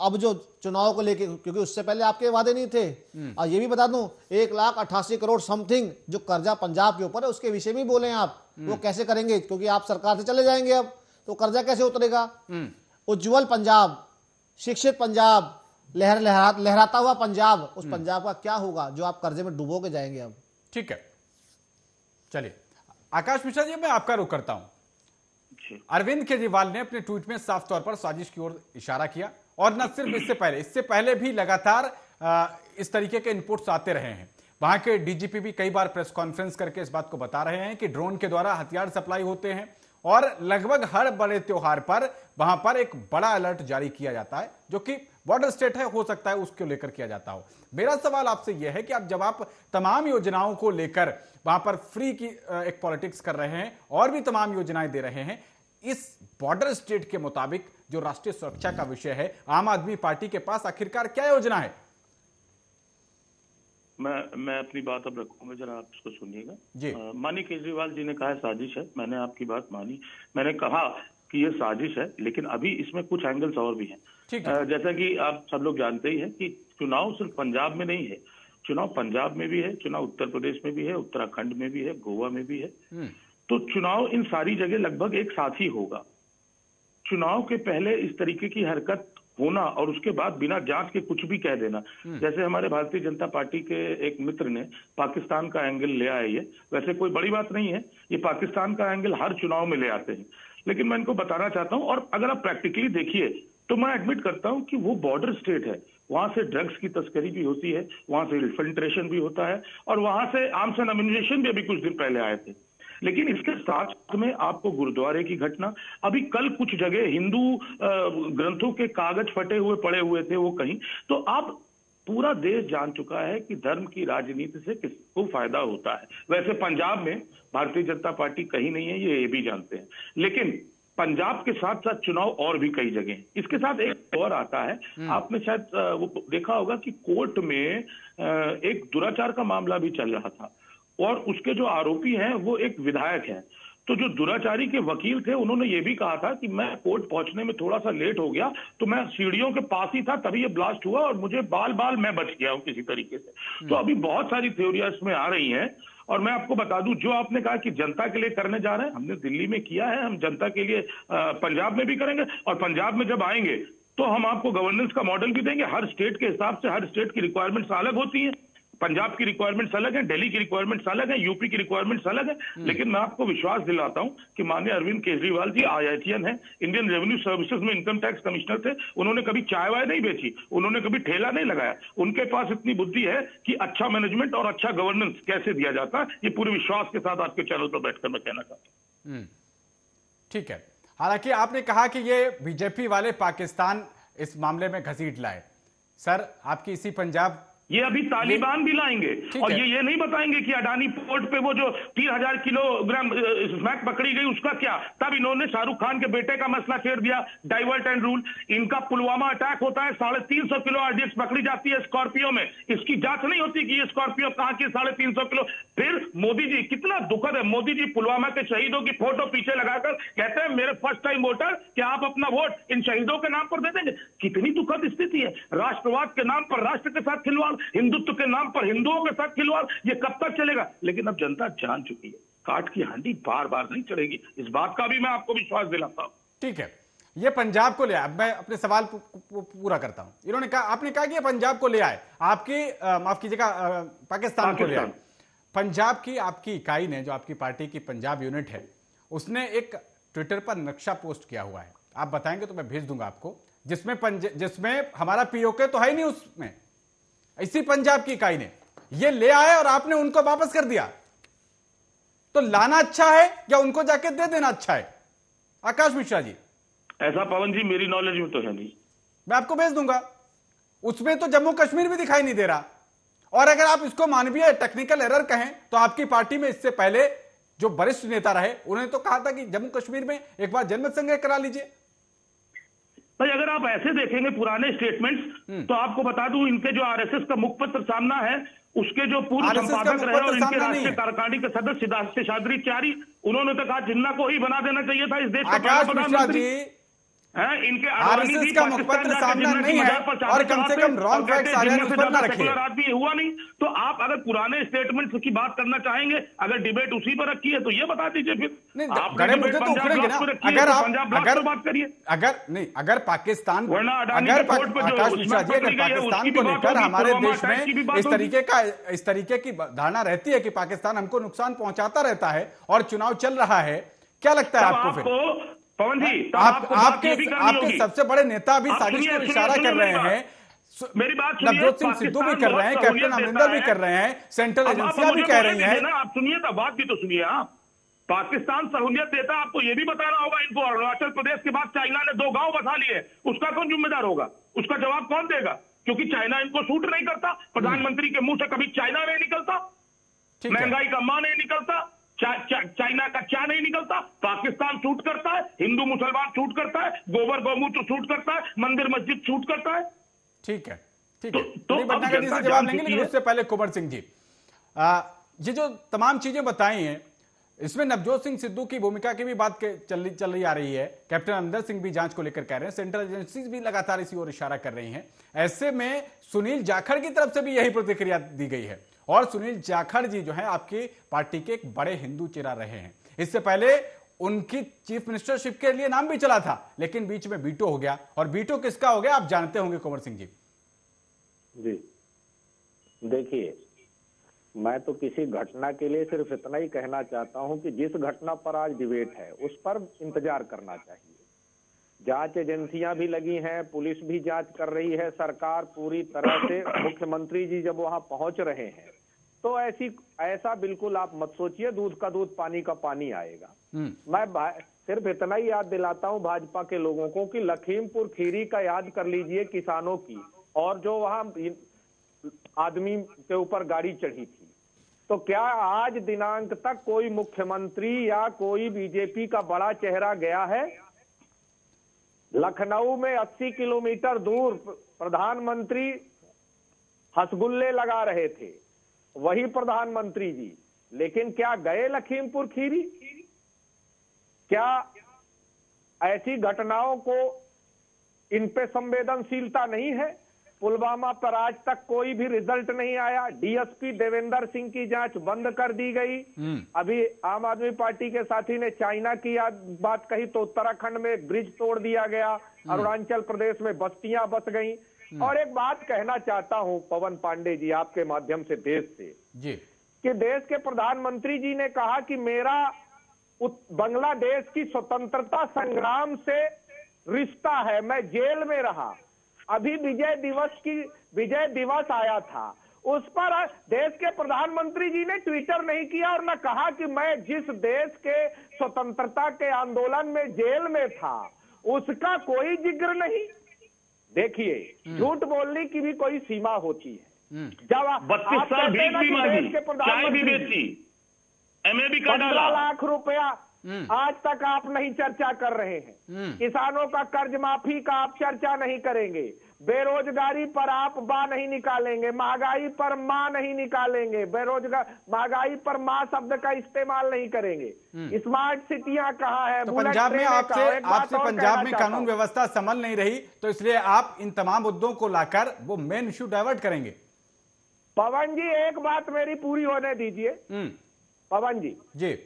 अब जो चुनाव को लेके, क्योंकि उससे पहले आपके वादे नहीं थे। और ये भी बता दूं 1,88 करोड़ समथिंग जो कर्जा पंजाब के ऊपर है उसके विषय में बोले आप, वो कैसे करेंगे, क्योंकि आप सरकार से चले जाएंगे अब तो कर्जा कैसे उतरेगा। उज्जवल पंजाब, शिक्षित पंजाब, लहराता हुआ पंजाब, उस पंजाब का क्या होगा जो आप कर्जे में डूबो के जाएंगे अब। ठीक है, चलिए आकाश मिश्रा जी, मैं आपका रुख करता हूं। अरविंद केजरीवाल ने अपने ट्वीट में साफ तौर पर साजिश की ओर इशारा किया, और न सिर्फ इससे पहले भी लगातार इस तरीके के इनपुट्स आते रहे हैं। वहां के डीजीपी भी कई बार प्रेस कॉन्फ्रेंस करके इस बात को बता रहे हैं कि ड्रोन के द्वारा हथियार सप्लाई होते हैं, और लगभग हर बड़े त्योहार पर वहां पर एक बड़ा अलर्ट जारी किया जाता है, जो कि बॉर्डर स्टेट है, हो सकता है उसको लेकर किया जाता हो। मेरा सवाल आपसे यह है कि आप जब आप तमाम योजनाओं को लेकर वहां पर फ्री की एक पॉलिटिक्स कर रहे हैं और भी तमाम योजनाएं दे रहे हैं, इस बॉर्डर स्टेट के मुताबिक जो राष्ट्रीय सुरक्षा का विषय है, आम आदमी पार्टी के पास आखिरकार क्या योजना है? मैं अपनी बात अब रखूंगा, जरा आप इसको सुनिएगा जी। माननीय केजरीवाल जी ने कहा है साजिश है, मैंने आपकी बात मानी, मैंने कहा कि ये साजिश है, लेकिन अभी इसमें कुछ एंगल्स और भी हैं। जैसा कि आप सब लोग जानते ही हैं कि चुनाव सिर्फ पंजाब में नहीं है, चुनाव पंजाब में भी है, चुनाव उत्तर प्रदेश में भी है, उत्तराखंड में भी है, गोवा में भी है। तो चुनाव इन सारी जगह लगभग एक साथ ही होगा। चुनाव के पहले इस तरीके की हरकत होना और उसके बाद बिना जांच के कुछ भी कह देना, जैसे हमारे भारतीय जनता पार्टी के एक मित्र ने पाकिस्तान का एंगल ले आए, ये वैसे कोई बड़ी बात नहीं है, ये पाकिस्तान का एंगल हर चुनाव में ले आते हैं, लेकिन मैं इनको बताना चाहता हूं, और अगर आप प्रैक्टिकली देखिए तो मैं एडमिट करता हूं कि वो बॉर्डर स्टेट है, वहां से ड्रग्स की तस्करी भी होती है, वहां से इन्फिल्ट्रेशन भी होता है, और वहां से आर्म्स एंड एम्यूनिशन भी अभी कुछ दिन पहले आए थे। लेकिन इसके साथ में आपको गुरुद्वारे की घटना, अभी कल कुछ जगह हिंदू ग्रंथों के कागज फटे हुए पड़े हुए थे वो कहीं, तो आप पूरा देश जान चुका है कि धर्म की राजनीति से किसको फायदा होता है। वैसे पंजाब में भारतीय जनता पार्टी कहीं नहीं है, ये भी जानते हैं, लेकिन पंजाब के साथ साथ चुनाव और भी कई जगह। इसके साथ एक और आता है, आपने शायद वो देखा होगा कि कोर्ट में एक दुराचार का मामला भी चल रहा था, और उसके जो आरोपी हैं वो एक विधायक हैं। तो जो दुराचारी के वकील थे उन्होंने ये भी कहा था कि मैं कोर्ट पहुंचने में थोड़ा सा लेट हो गया, तो मैं सीढ़ियों के पास ही था तभी ये ब्लास्ट हुआ, और मुझे बाल मैं बच गया हूं किसी तरीके से। तो अभी बहुत सारी थ्योरियां इसमें आ रही हैं, और मैं आपको बता दूं, जो आपने कहा कि जनता के लिए करने जा रहे हैं, हमने दिल्ली में किया है, हम जनता के लिए पंजाब में भी करेंगे, और पंजाब में जब आएंगे तो हम आपको गवर्नेंस का मॉडल भी देंगे। हर स्टेट के हिसाब से हर स्टेट की रिक्वायरमेंट्स अलग होती हैं, पंजाब की रिक्वायरमेंट्स अलग है, दिल्ली की रिक्वायरमेंट्स अलग है, यूपी की रिक्वायरमेंट्स अलग है, लेकिन मैं आपको विश्वास दिलाता हूं कि माननीय अरविंद केजरीवाल जी IITN है, इंडियन रेवेन्यू सर्विसेज में इनकम टैक्स कमिश्नर थे, उन्होंने कभी चाय वाय नहीं बेची, उन्होंने कभी ठेला नहीं लगाया, उनके पास इतनी बुद्धि है कि अच्छा मैनेजमेंट और अच्छा गवर्नेंस कैसे दिया जाता है, ये पूरे विश्वास के साथ आपके चैनल पर बैठकर मैं कहना चाहता हूं। ठीक है, हालांकि आपने कहा कि ये बीजेपी वाले पाकिस्तान इस मामले में घसीट लाए, सर आपकी इसी पंजाब ये अभी तालिबान भी लाएंगे, और ये नहीं बताएंगे कि अडानी पोर्ट पे वो जो 3000 किलोग्राम स्मैक पकड़ी गई उसका क्या। तब इन्होंने शाहरुख खान के बेटे का मसला छेड़ दिया, डाइवर्ट एंड रूल। इनका पुलवामा अटैक होता है, 350 किलो RDX पकड़ी जाती है स्कॉर्पियो में, इसकी जांच नहीं होती कि ये स्कॉर्पियो कहां की 350 किलो। फिर मोदी जी, कितना दुखद है, मोदी जी पुलवामा के शहीदों की फोटो पीछे लगाकर कहते हैं मेरे फर्स्ट टाइम वोटर, कि आप अपना वोट इन शहीदों के नाम पर दे देंगे। कितनी दुखद स्थिति है, राष्ट्रवाद के नाम पर राष्ट्र के साथ खिलवाड़, हिंदुत्व के नाम पर हिंदुओं के साथ खिलवाड़, ये कब तक चलेगा। लेकिन अब जनता जान चुकी है, काट की हांडी बार बार नहीं चढ़ेगी, इस बात का भी मैं आपको विश्वास दिलाता हूं। ठीक है, ये पंजाब को ले आए, मैं अपने सवाल पूरा करता हूं। इन्होंने कहा, आपने कहा कि ये पंजाब को ले आए, आपकी माफ कीजिएगा पाकिस्तान को ले आए। पंजाब की आपकी इकाई ने, जो आपकी पार्टी की पंजाब यूनिट है, उसने एक ट्विटर पर नक्शा पोस्ट किया हुआ है, आप बताएंगे तो मैं भेज दूंगा आपको, जिसमें हमारा पीओके तो है नहीं, उसमें इसी पंजाब की इकाई ने ये ले आए और आपने उनको वापस कर दिया। तो लाना अच्छा है या उनको जाके दे देना अच्छा है? आकाश मिश्रा जी। ऐसा पवन जी मेरी नॉलेज में तो है नहीं, मैं आपको भेज दूंगा। उसमें तो जम्मू कश्मीर भी दिखाई नहीं दे रहा, और अगर आप इसको मानवीय टेक्निकल एरर कहें तो आपकी पार्टी में इससे पहले जो वरिष्ठ नेता रहे उन्होंने तो कहा था कि जम्मू कश्मीर में एक बार जनमत संग्रह करा लीजिए। भाई अगर आप ऐसे देखेंगे पुराने स्टेटमेंट्स तो आपको बता दूं, इनके जो आरएसएस का मुखपत्र सामना है, उसके जो पूर्व संपादक रहे और इनके राष्ट्रीय कार्यकारिणी के सदस्य शेषाद्री त्यागी, उन्होंने तो कहा जिन्ना को ही बना देना चाहिए था इस देश का प्रधानमंत्री। इनके आरएसएस का मुखपत्र सामना नहीं है और कम से कम रॉन्ग फैक्ट्स आरएसएस पर ना रखिए। आदमी हुआ नहीं तो आप अगर पुराने स्टेटमेंट्स की बात करना चाहेंगे, अगर डिबेट उसी पर रखी है तो ये बता दीजिए फिर। गड़े मुद्दे तो उखड़ेंगे ना। अगर आप बात करिए, अगर पाकिस्तान, अगर आकाश मिश्रा जी, अगर पाकिस्तान को लेकर हमारे देश में इस तरीके की धारणा रहती है कि पाकिस्तान हमको नुकसान पहुंचाता रहता है और चुनाव चल रहा है, क्या लगता है आपको फिर? पवन जी, आपके सबसे बड़े नेता भी साजिश को इशारा कर रहे हैं, मेरी बात सुनिए, नवजोत सिंह सिद्धू भी कर रहे हैं, कैप्टन अमरिंदर भी कर रहे हैं, सेंट्रल एजेंसियां भी कह रही हैं। आप सुनिए तो बात भी तो सुनिए। आप पाकिस्तान सहूलियत देता, आपको ये भी बताना होगा इनको। अरुणाचल प्रदेश के बाद चाइना ने 2 गांव बसा लिए, उसका कौन जिम्मेदार होगा? उसका जवाब कौन देगा? क्योंकि चाइना इनको सूट नहीं करता। प्रधानमंत्री के मुंह से कभी चाइना नहीं निकलता, महंगाई का मां नहीं निकलता, चाइना का क्या नहीं निकलता। पाकिस्तान शूट करता है, हिंदू मुसलमान शूट करता है, गोबर गौमूत्र शूट करता है, मंदिर मस्जिद शूट करता है। ठीक है, ठीक है, तो भटनागर जी से जवाब लेंगे, लेकिन उससे पहले कुंवर सिंह जी, ये जो तमाम चीजें बताई हैं इसमें नवजोत सिंह सिद्धू की भूमिका की भी बात चल रही आ रही है। कैप्टन अमरिंदर सिंह भी जांच को लेकर कह रहे हैं, सेंट्रल एजेंसीज भी लगातार इसी ओर इशारा कर रही हैं। ऐसे में सुनील जाखड़ की तरफ से भी यही प्रतिक्रिया दी गई है और सुनील जाखड़ जी जो है आपकी पार्टी के एक बड़े हिंदू चेहरा रहे हैं। इससे पहले उनकी चीफ मिनिस्टरशिप के लिए नाम भी चला था, लेकिन बीच में वीटो हो गया, और वीटो किसका हो गया आप जानते होंगे कुंवर सिंह जी। जी देखिए, मैं तो किसी घटना के लिए सिर्फ इतना ही कहना चाहता हूं कि जिस घटना पर आज डिबेट है उस पर इंतजार करना चाहिए। जांच एजेंसियां भी लगी हैं, पुलिस भी जांच कर रही है, सरकार पूरी तरह से, मुख्यमंत्री जी जब वहां पहुंच रहे हैं तो ऐसा बिल्कुल आप मत सोचिए दूध का दूध पानी का पानी आएगा। मैं सिर्फ इतना ही याद दिलाता हूं भाजपा के लोगों को कि लखीमपुर खीरी का याद कर लीजिए, किसानों की, और जो वहां आदमी के ऊपर गाड़ी चढ़ी थी। तो क्या आज दिनांक तक कोई मुख्यमंत्री या कोई बीजेपी का बड़ा चेहरा गया है? लखनऊ में 80 किलोमीटर दूर प्रधानमंत्री हसगुल्ले लगा रहे थे, वही प्रधानमंत्री जी, लेकिन क्या गए लखीमपुर खीरी? क्या ऐसी घटनाओं को इन पे संवेदनशीलता नहीं है? पुलवामा पर आज तक कोई भी रिजल्ट नहीं आया। डीएसपी देवेंद्र सिंह की जांच बंद कर दी गई। अभी आम आदमी पार्टी के साथी ने चाइना की बात कही तो उत्तराखंड में ब्रिज तोड़ दिया गया, अरुणाचल प्रदेश में बस्तियां बस गई। और एक बात कहना चाहता हूं पवन पांडे जी आपके माध्यम से देश से जी, कि देश के प्रधानमंत्री जी ने कहा कि मेरा बांग्लादेश की स्वतंत्रता संग्राम से रिश्ता है, मैं जेल में रहा। अभी विजय दिवस आया था, उस पर देश के प्रधानमंत्री जी ने ट्विटर नहीं किया और न कहा कि मैं जिस देश के स्वतंत्रता के आंदोलन में जेल में था उसका कोई जिक्र नहीं। देखिए, झूठ बोलने की भी कोई सीमा होती है। जब 32 साल देश के प्रधानमंत्री MA भी 15 लाख रुपया आज तक आप नहीं चर्चा कर रहे हैं। किसानों का कर्ज माफी का आप चर्चा नहीं करेंगे, बेरोजगारी पर आप बा नहीं निकालेंगे, महंगाई पर मां नहीं निकालेंगे, महंगाई पर मां शब्द का इस्तेमाल नहीं करेंगे। स्मार्ट सिटियां कहाँ है? तो पंजाब में आपसे पंजाब में कानून व्यवस्था संभल नहीं रही, तो इसलिए आप इन तमाम मुद्दों को लाकर वो मेन इश्यू डाइवर्ट करेंगे। पवन जी एक बात मेरी पूरी होने दीजिए। पवन जी,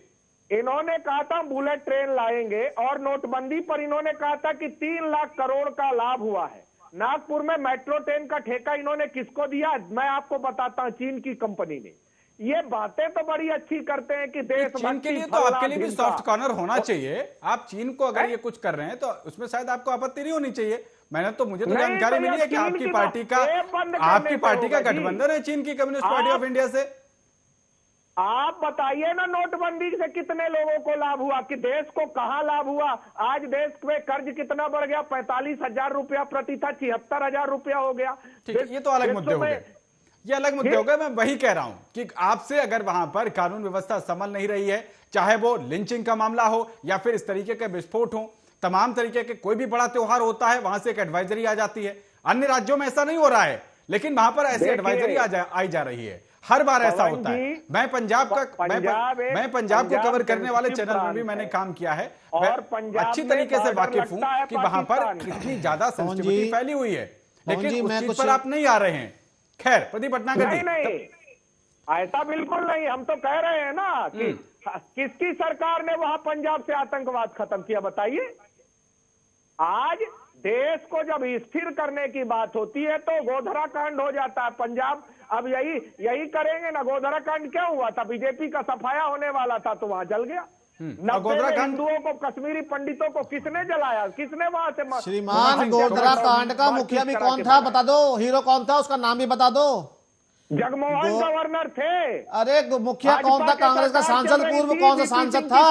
इन्होंने कहा था बुलेट ट्रेन लाएंगे और नोटबंदी पर इन्होंने कहा था कि 3 लाख करोड़ का लाभ हुआ है। नागपुर में मेट्रो ट्रेन का ठेका इन्होंने किसको दिया? मैं आपको बताता हूं, चीन की कंपनी ने। ये बातें तो बड़ी अच्छी करते हैं कि देश चीन के लिए तो आपके लिए भी सॉफ्ट कॉर्नर होना चाहिए। आप चीन को अगर ये कुछ कर रहे हैं तो उसमें शायद आपको आपत्ति नहीं होनी चाहिए। मुझे तो जानकारी मिली है कि आपकी पार्टी का गठबंधन है चीन की कम्युनिस्ट पार्टी ऑफ इंडिया से। आप बताइए ना, नोटबंदी से कितने लोगों को लाभ हुआ कि देश को कहां लाभ हुआ? आज देश में कर्ज कितना बढ़ गया? 45,000 रुपया प्रति था, 76,000 रुपया हो गया। ठीक है, ये तो अलग मुद्दे हो गए। ये अलग मुद्दे हो गए। मैं वही कह रहा हूं कि आपसे अगर वहां पर कानून व्यवस्था संभल नहीं रही है, चाहे वो लिंचिंग का मामला हो या फिर इस तरीके के विस्फोट हो, तमाम तरीके के कोई भी बड़ा त्योहार होता है वहां से एक एडवाइजरी आ जाती है। अन्य राज्यों में ऐसा नहीं हो रहा है, लेकिन वहां पर ऐसी एडवाइजरी आई जा रही है। हर बार ऐसा होता है। मैं पंजाब को कवर करने वाले चैनल में भी मैंने काम किया है और अच्छी तरीके से वाकिफ हूं कि वहां पर कितनी ज्यादा सेंसिटिविटी फैली हुई है, लेकिन उस चीज पर आप नहीं आ रहे हैं। खैर, प्रदीप भटनागर जी, नहीं, ऐसा बिल्कुल नहीं। हम तो कह रहे हैं ना कि किसकी सरकार ने वहां पंजाब से आतंकवाद खत्म किया, बताइए। आज देश को जब स्थिर करने की बात होती है तो गोधरा कांड हो जाता है। पंजाब अब यही करेंगे ना। गोधरा कांड क्या हुआ था? बीजेपी का सफाया होने वाला था तो वहां जल गया। 90 में हिंदुओं को, कश्मीरी पंडितों को किसने जलाया? किसने वहां से? श्रीमान, गोधरा कांड का मुखिया भी कौन था बता दो, हीरो कौन था, उसका नाम भी बता दो। जगमोहन गवर्नर थे। अरे मुखिया कौन था? कांग्रेस का सांसद, पूर्व कौन सा सांसद था?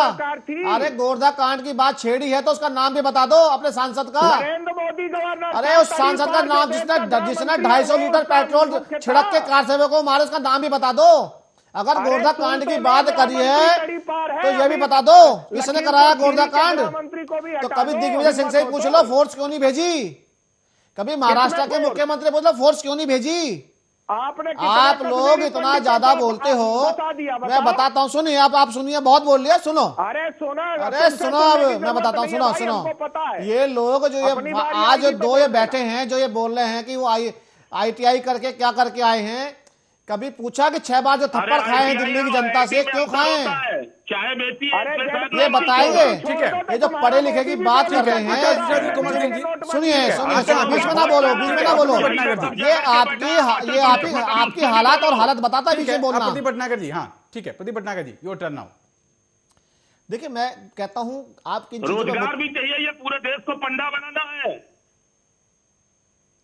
अरे गोधरा कांड की बात छेड़ी है तो उसका नाम भी बता दो अपने सांसद का। नरेंद्र मोदी गवर्नर। अरे उस सांसद का नाम, जिसने 250 लीटर पेट्रोल छिड़क के कार सेवकों को मारे, उसका नाम भी बता दो। अगर गोधरा कांड की बात करी है तो ये भी बता दो किसने कराया गोधरा कांड। तो कभी दिग्विजय सिंह से पूछ लो फोर्स क्यों नहीं भेजी, कभी महाराष्ट्र के मुख्यमंत्री पूछ लो फोर्स क्यों नहीं भेजी। आप लोग इतना ज्यादा बोलते हो, मैं बताता हूँ, सुनिए आप सुनिए, बहुत बोल लिया, सुनो। अरे सुनो अब मैं बताता हूँ, सुनो। ये लोग जो ये आज दो ये बैठे हैं जो ये बोल रहे हैं कि वो ITI करके क्या करके आए हैं, कभी पूछा कि 6 बार जो थप्पड़ खाए हैं दिल्ली की जनता से, क्यों खाए हैं? चाय बेचती ये बताएंगे। ठीक है, ये जो पढ़े लिखे की बात कर रहे हैं, सुनिए, बीच में ना बोलो, बीच में ना बोलो। ये आपकी हालात और हालत बताता है, बीच में बोलना। प्रदीप भटनागर जी, हाँ ठीक है, प्रदीप भटनागर जी, योर टर्न नाउ। देखिए, मैं कहता हूं आपकी रोजगार भी चाहिए, ये पूरे देश को पंडा बनाना है।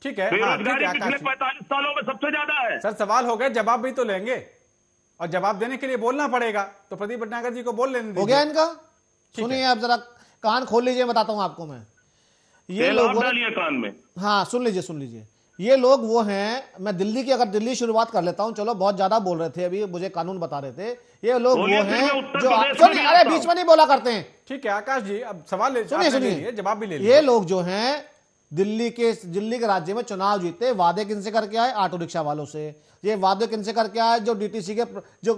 ठीक है, बेरोजगारी पिछले 45 सालों में सबसे ज्यादा है। सर सवाल हो गए, जवाब भी तो लेंगे और जवाब देने के लिए बोलना पड़ेगा, तो प्रदीप भटनागर जी को बोल लेने दीजिए। हो गया इनका। सुनिए, आप जरा कान खोल लीजिए, बताता हूं आपको मैं। ये लोग कान में, हाँ सुन लीजिए। ये लोग वो हैं, मैं दिल्ली की, अगर दिल्ली शुरुआत कर लेता हूं, चलो बहुत ज्यादा बोल रहे थे अभी, मुझे कानून बता रहे थे। ये लोग वो हैं जो, अरे बीच में नहीं बोला करते हैं। ठीक है आकाश जी, अब सवाल सुनिए, जवाब भी ले लीजिए। ये लोग जो हैं दिल्ली के राज्य में चुनाव जीते, वादे किनसे करके आए? ऑटो रिक्शा वालों से। ये वादे किनसे करके आए? जो DTC के जो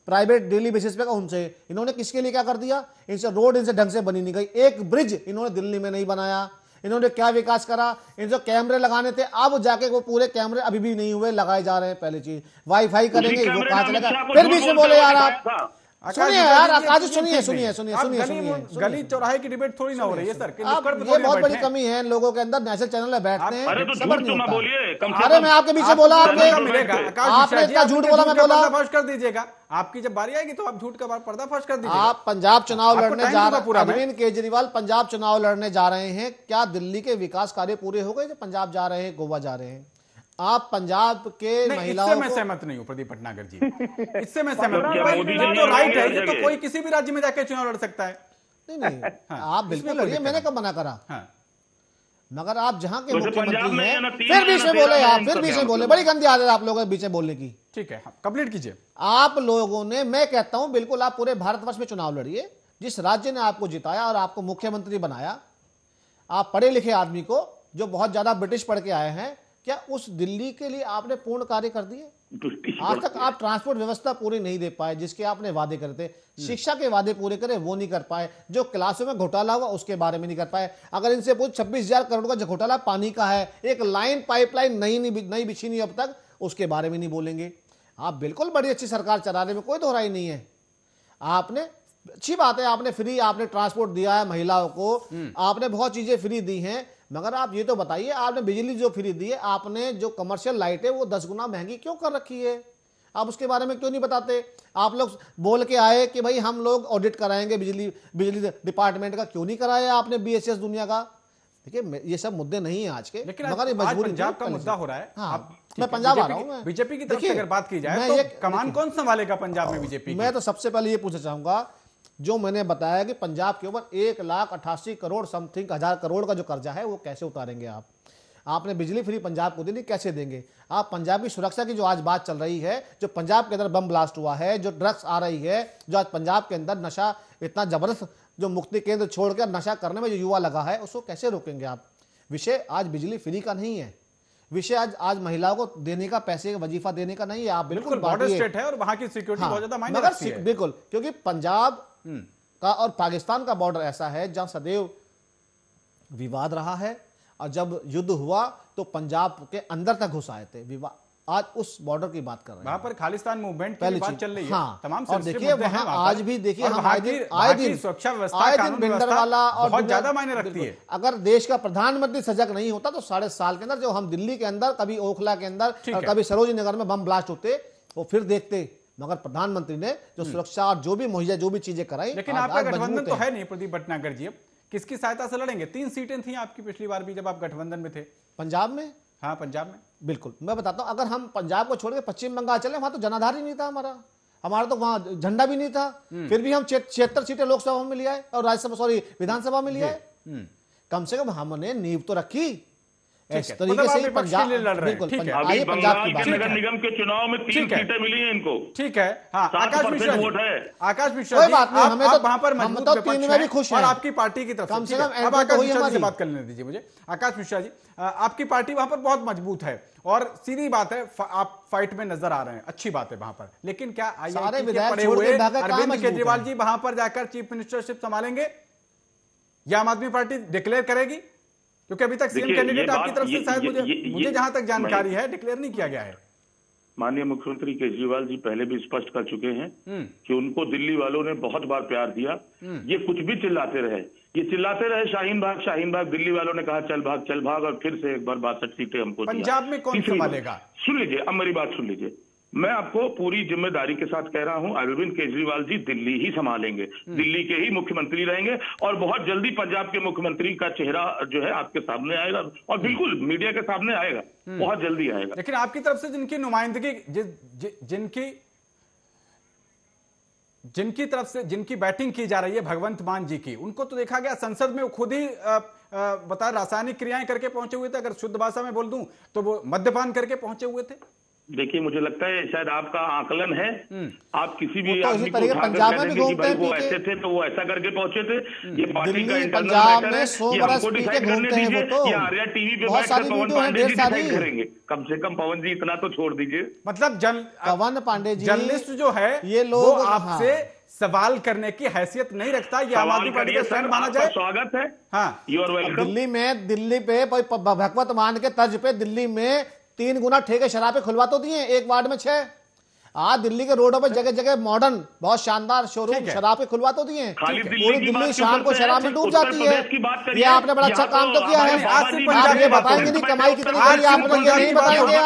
प्राइवेट डेली बेसिस पे का, उनसे। इन्होंने किसके लिए क्या कर दिया? इनसे रोड इनसे ढंग से बनी नहीं गई, एक ब्रिज इन्होंने दिल्ली में नहीं बनाया। इन्होंने क्या विकास करा? इन जो कैमरे लगाने थे, अब जाके वो पूरे कैमरे अभी भी नहीं हुए, लगाए जा रहे हैं। पहली चीज वाईफाई करेंगे, वो कहां चलेगा? फिर बीच में बोले यार आप, सुनिए यार आकाश, सुनिए। गली चौराहे की डिबेट थोड़ी ना हो रही है सर। ये बहुत बड़ी कमी है लोगों के अंदर, नेशनल चैनल में बैठते हैं। अरे मैं आपके पीछे बोला, आपने इतना झूठ बोला, मैं बोला। पर्दाफाश कर दीजिएगा, आपकी जब बारी आएगी तो आप झूठ का पर्दाफाश कर दीजिएगा। आप पंजाब चुनाव लड़ने जा रहे हैं, अरविंद केजरीवाल पंजाब चुनाव लड़ने जा रहे हैं। क्या दिल्ली के विकास कार्य पूरे हो गए जो पंजाब जा रहे हैं, गोवा जा रहे हैं? आप पंजाब के महिलाओं इससे मैं सहमत नहीं हूं प्रदीप भटनागर जी, इससे मैं सहमत नहीं। तो राइट है, ये तो कोई किसी भी राज्य में जाकर चुनाव लड़ सकता है। नहीं आप बिल्कुल लड़िए, मैंने कब मना करा। मगर आप जहां के मुख्यमंत्री हैं, फिर बीच में बोले आप, फिर बीच में बोले। बड़ी गंदी आदत आप लोगों के बीच में बोलने की। ठीक है, कंप्लीट कीजिए। आप लोगों ने, मैं कहता हूं बिल्कुल, आप पूरे भारतवर्ष में चुनाव लड़िए। जिस राज्य ने आपको जिताया और आपको मुख्यमंत्री बनाया, आप पढ़े लिखे आदमी को, जो बहुत ज्यादा ब्रिटिश पढ़ के आए हैं, क्या उस दिल्ली के लिए आपने पूर्ण कार्य कर दिए? आज तक आप ट्रांसपोर्ट व्यवस्था पूरी नहीं दे पाए जिसके आपने वादे करे थे। शिक्षा के वादे पूरे करे, वो नहीं कर पाए। जो क्लासों में घोटाला हुआ उसके बारे में नहीं कर पाए। अगर इनसे पूछ 26,000 करोड़ का जो घोटाला पानी का है, एक लाइन पाइपलाइन नहीं बिछी नहीं अब तक, उसके बारे में नहीं बोलेंगे। आप बिल्कुल बड़ी अच्छी सरकार चलाने में कोई दोहराई नहीं है। आपने अच्छी बात है, आपने फ्री, आपने ट्रांसपोर्ट दिया है महिलाओं को, आपने बहुत चीजें फ्री दी हैं। मगर आप ये तो बताइए, आपने बिजली जो फ्री दी है, आपने जो कमर्शियल लाइट है वो 10 गुना महंगी क्यों कर रखी है? आप उसके बारे में क्यों नहीं बताते? आप लोग बोल के आए कि भाई हम लोग ऑडिट कराएंगे बिजली डिपार्टमेंट का, क्यों नहीं कराया आपने BSS दुनिया का? देखिए, ये सब मुद्दे नहीं है आज के, मगर ये मजबूरी पंजाब का मुद्दा हो रहा है। हाँ, मैं पंजाब आ रहा हूँ। बीजेपी की तरफ से अगर बात की जाए तो कमान कौन संभालेगा पंजाब में बीजेपी? मैं तो सबसे पहले ये पूछना चाहूंगा, जो मैंने बताया कि पंजाब के ऊपर 1,88,00,000 करोड़ समथिंग हजार करोड़ का जो कर्जा है, वो कैसे उतारेंगे आप? आपने बिजली फ्री पंजाब को दे दी, कैसे देंगे आप? पंजाब की सुरक्षा की जो आज बात चल रही है, जो पंजाब के अंदर बम ब्लास्ट हुआ है, जो ड्रग्स आ रही है, जो आज पंजाब के अंदर नशा इतना जबरदस्त, जो मुक्ति केंद्र छोड़कर नशा करने में जो युवा लगा है, उसको कैसे रोकेंगे आप? विषय आज बिजली फ्री का नहीं है, विषय आज महिलाओं को देने का, पैसे का वजीफा देने का नहीं है। आप बिल्कुल बॉर्डर स्टेट है और वहां की सिक्योरिटी बहुत ज्यादा मायने रखती है। बिल्कुल, क्योंकि पंजाब का और पाकिस्तान का बॉर्डर ऐसा है जहां सदैव विवाद रहा है, और जब युद्ध हुआ तो पंजाब के अंदर तक घुस आए थे विवाद। आज उस बॉर्डर की बात कर रहे हैं, वहां पर खालिस्तान मूवमेंट की बात चल रही है। हाँ, तमाम और देखिए वहां आज भी देखिए हम आए दिन सुरक्षा व्यवस्था, कानून भिंडरवाला और बहुत ज्यादा मायने रखती है। अगर देश का प्रधानमंत्री सजग नहीं होता तो 7.5 साल के अंदर जो हम दिल्ली के अंदर, कभी ओखला के अंदर और कभी सरोजिनी नगर में बम ब्लास्ट होते, वो फिर देखते। मगर प्रधानमंत्री ने जो सुरक्षा और जो भी मुहैया जो भी चीजें कराई। लेकिन आपका गठबंधन तो है नहीं प्रदीप भटनागर जी, अब किसकी सहायता से लड़ेंगे? 3 सीटें थी आपकी पिछली बार भी जब आप गठबंधन में थे। पंजाब में? हाँ, पंजाब में। बिल्कुल, मैं बताता हूं, अगर हम पंजाब को छोड़ के पश्चिम बंगाल चले, वहां तो जनाधार ही नहीं था हमारा तो वहां झंडा भी नहीं था, फिर भी हम 76 सीटें लोकसभा में ले आए और राज्यसभा विधानसभा में ले आए। कम से कम हमने नींव तो रखी। इस तरीके से पंजाब, बिल्कुल आइए पंजाब की बात। नगर निगम के चुनाव में 3 सीटें मिली हैं इनको। ठीक है, हाँ, आकाश मिश्रा वोट है। आकाश मिश्रा जी, हमें तो वहां पर हम तो 3 में भी खुश हैं और आपकी पार्टी की तरफ कम से कम। अब आकाश मिश्रा जी से बात करने दीजिए मुझे। आकाश मिश्रा जी, आपकी पार्टी वहां पर बहुत मजबूत है और सीधी बात है, आप फाइट में नजर आ रहे हैं, अच्छी बात है वहां पर। लेकिन क्या सारे विधायक पड़े हुए अरविंद केजरीवाल जी वहां पर जाकर चीफ मिनिस्टरशिप संभालेंगे या आम आदमी पार्टी डिक्लेयर करेगी? क्योंकि अभी तक सीएम कैंडिडेट आपकी तरफ से शायद मुझे जहां तक जानकारी है डिक्लेयर नहीं किया गया है। माननीय मुख्यमंत्री केजरीवाल जी पहले भी स्पष्ट कर चुके हैं कि उनको दिल्ली वालों ने बहुत बार प्यार दिया। ये कुछ भी चिल्लाते रहे, शाहीन बाग, दिल्ली वालों ने कहा चल भाग और फिर से एक बार 62 सीटें हमको दिया। पंजाब में कौन संभालेगा? सुन लीजिए, अब मेरी बात सुन लीजिए, मैं आपको पूरी जिम्मेदारी के साथ कह रहा हूं, अरविंद केजरीवाल जी दिल्ली ही संभालेंगे, दिल्ली के ही मुख्यमंत्री रहेंगे और बहुत जल्दी पंजाब के मुख्यमंत्री का चेहरा जो है आपके सामने आएगा और बिल्कुल मीडिया के सामने आएगा, बहुत जल्दी आएगा। लेकिन आपकी तरफ से जिनकी नुमाइंदगी, जिनकी तरफ से जिनकी बैटिंग की जा रही है भगवंत मान जी की, उनको तो देखा गया संसद में खुद ही बता रासायनिक क्रियाएं करके पहुंचे हुए थे। अगर शुद्ध भाषा में बोल दूं तो वो मद्यपान करके पहुंचे हुए थे। देखिए, मुझे लगता है शायद आपका आकलन है, आप किसी भी तो आदमी को पंजाब में भी घूमते हैं, वो ऐसे थे तो वो ऐसा करके पहुंचे थे। ये पार्टी का इंटरनल पंजाब मैटर में है, 100 ये बरस हमको पी के डिसाइड करने घूमते हैं वो दीजिए। तो। ये आर्या टीवी पे बहुत सारी बैठकर पवन वीडियो है, पांडे जी ढेर सारी। डिसाइड करेंगे। कम से कम पवन जी इतना तो छोड़ दीजिए। मतलब पवन पांडे जी, जर्नलिस्ट जो है ये लोग वो आपसे सवाल करने की हैसियत नहीं रखता। ये आम आदमी पार्टी का स्टैंड माना जाए। स्वागत है, हाँ, यू आर वेलकम। दिल्ली पे भगवत मान के तर्ज पे दिल्ली में 3 गुना ठेके शराबे खुलवा तो दिए, एक वार्ड में 6। आज दिल्ली के रोडों पे जगह जगह मॉडर्न बहुत शानदार शोरूम शराब के खुलवा तो दिए। पूरी दिल्ली शाम को शराब में डूब जाती है। ये आपने बड़ा अच्छा काम तो किया है। आप ये बताएंगे नहीं कमाई कितनी करी, आपने ये नहीं बताएंगे।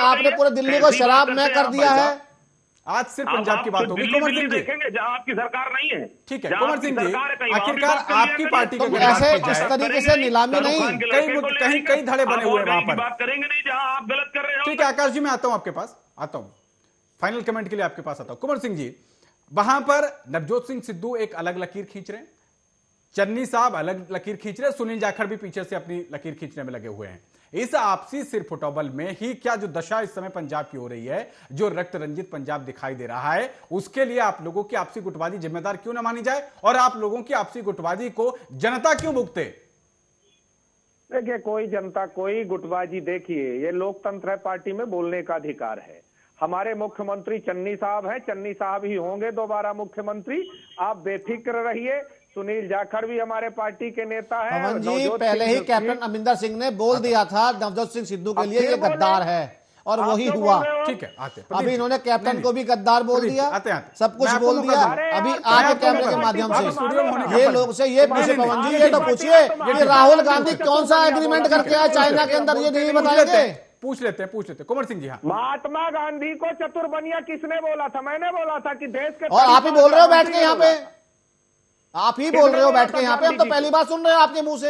आपने पूरे दिल्ली को शराब में कर दिया है। आज सिर्फ पंजाब की बात होगी। कुंवर सिंह जी देखेंगे जहां आपकी सरकार नहीं है। ठीक है कुंवर सिंह जी, आखिरकार आपकी पार्टी तो ऐसे इस तरीके से नीलामी नहीं, कई धड़े बने हुए वहां पर। बात करेंगे नहीं जहां आप गलत कर रहे हो। ठीक है आकाश जी, मैं आता हूं आपके पास, आता हूं फाइनल कमेंट के लिए आपके पास आता हूं। कुंवर सिंह जी, वहां पर नवजोत सिंह सिद्धू एक अलग लकीर खींच रहे हैं, चन्नी साहब अलग लकीर खींच रहे हैं, सुनील जाखड़ भी पीछे से अपनी लकीर खींचने में लगे हुए हैं। इस आपसी सिर फुटबॉल में ही क्या जो दशा इस समय पंजाब की हो रही है, जो रक्त रंजित पंजाब दिखाई दे रहा है, उसके लिए आप लोगों की आपसी गुटबाजी जिम्मेदार क्यों ना मानी जाए और आप लोगों की आपसी गुटबाजी को जनता क्यों भुगते? देखिए, कोई जनता कोई गुटबाजी, देखिए ये लोकतंत्र है, पार्टी में बोलने का अधिकार है। हमारे मुख्यमंत्री चन्नी साहब हैं, चन्नी साहब ही होंगे दोबारा मुख्यमंत्री, आप बेफिक्र रहिए। सुनील जाखड़ भी हमारे पार्टी के नेता हैं। पवन जी, पहले ही कैप्टन अमरिंदर सिंह ने बोल दिया था नवजोत सिंह सिद्धू के लिए ये गद्दार है और वही हुआ। ठीक है, आते अभी इन्होंने कैप्टन को भी गद्दार बोल दिया, सब कुछ बोल दिया। अभी आपके कैमरे के माध्यम से ये लोग से ये पूछे पवन जी, ये तो पूछिए कि राहुल गांधी कौन सा एग्रीमेंट करके आए चाइना के अंदर, ये नहीं बताएंगे? पूछ लेते हैं कुंवर सिंह जी। हाँ, महात्मा गांधी को चतुर बनिया किसने बोला था? मैंने बोला था कि देश के, और आप ही बोल रहे हो बैठ के यहाँ पे, आप ही बोल रहे हो बैठ के यहाँ पे, हम तो पहली बार सुन रहे हैं आपके मुंह से।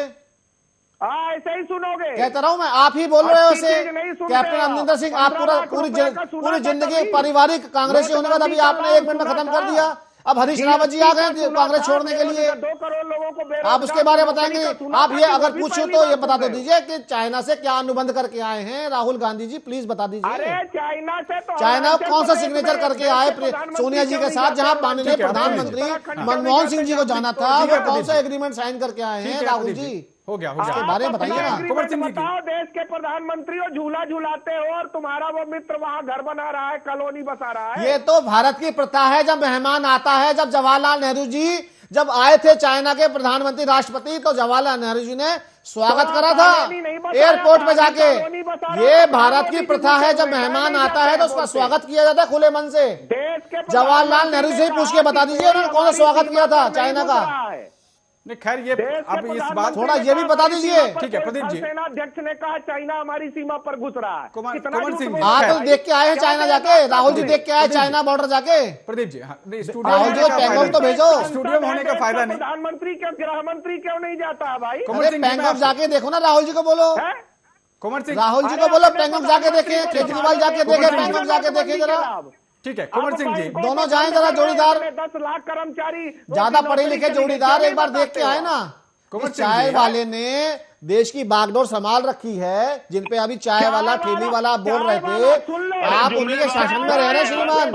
ऐसे ही सुनोगे, कहता रहा हूं मैं, आप ही बोल रहे हो ऐसे। कैप्टन अमरिंदर सिंह, आप पूरी जिंदगी पारिवारिक कांग्रेसी होने के बाद अभी आपने 1 मिनट में खत्म कर दिया। अब हरीश रावत जी आ गए कांग्रेस छोड़ने के लिए, 2 करोड़ लोगों को आप उसके बारे में बताएंगे। आप ये अगर पूछो तो ये बता दो दीजिए कि चाइना से क्या अनुबंध करके आए हैं राहुल गांधी जी, प्लीज बता दीजिए। अरे चाइना से तो चाइना कौन सा सिग्नेचर करके आए सोनिया जी के साथ, जहां माननीय प्रधानमंत्री मनमोहन सिंह जी को जाना था, वो कौन सा एग्रीमेंट साइन करके आए हैं राहुल जी? हो गया इसके बारे में बताइए ना। कुंवर सिंह जी बताओ, देश के प्रधानमंत्री हो, झूला झूलाते हो और तुम्हारा वो मित्र वहां घर बना रहा है, कॉलोनी बसा रहा है। ये तो भारत की प्रथा है, जब मेहमान आता है, जब जवाहरलाल नेहरू जी जब आए थे चाइना के प्रधानमंत्री राष्ट्रपति, तो जवाहरलाल नेहरू जी ने स्वागत करा था एयरपोर्ट पे जाके। ये भारत की प्रथा है, जब मेहमान आता है तो उसका स्वागत किया जाता है खुले मन से। जवाहरलाल नेहरू से पूछ के बता दीजिए उन्होंने कौन सा स्वागत किया था चाइना का। नहीं खैर, ये अब इस बात थोड़ा ये भी बता दीजिए। ठीक है प्रदीप जी। सेना अध्यक्ष ने कहा चाइना हमारी सीमा पर घुस रहा है। कुंवर सिंह जी आप तो देख के आए हैं चाइना जाके, राहुल जी देख के आए चाइना बॉर्डर जाके। प्रदीप जी राहुल जी पैंगॉन्ग तो भेजो, स्टूडियो में होने का फायदा नहीं। प्रधानमंत्री क्यों, गृह मंत्री क्यों नहीं जाता है भाई? पैंगॉन्ग जाके देखो ना, राहुल जी को बोलो, कुंवर सिंह राहुल जी को बोलो पैंगॉन्ग जाके देखे, केजरीवाल जाके देखे, पैंगॉन्ग जाके देखे जरा। ठीक है कुंवर सिंह जी, दोनों जाएं जरा, जोड़ीदार 10 लाख कर्मचारी ज्यादा पढ़े लिखे जोड़ीदार एक बार देख के आए ना। चाय वाले ने देश की बागडोर संभाल रखी है, जिन पे अभी चाय वाला ठेली वाला बोल रहे थे, आप उन्हीं के शासन में रह रहे हैं श्रीमान।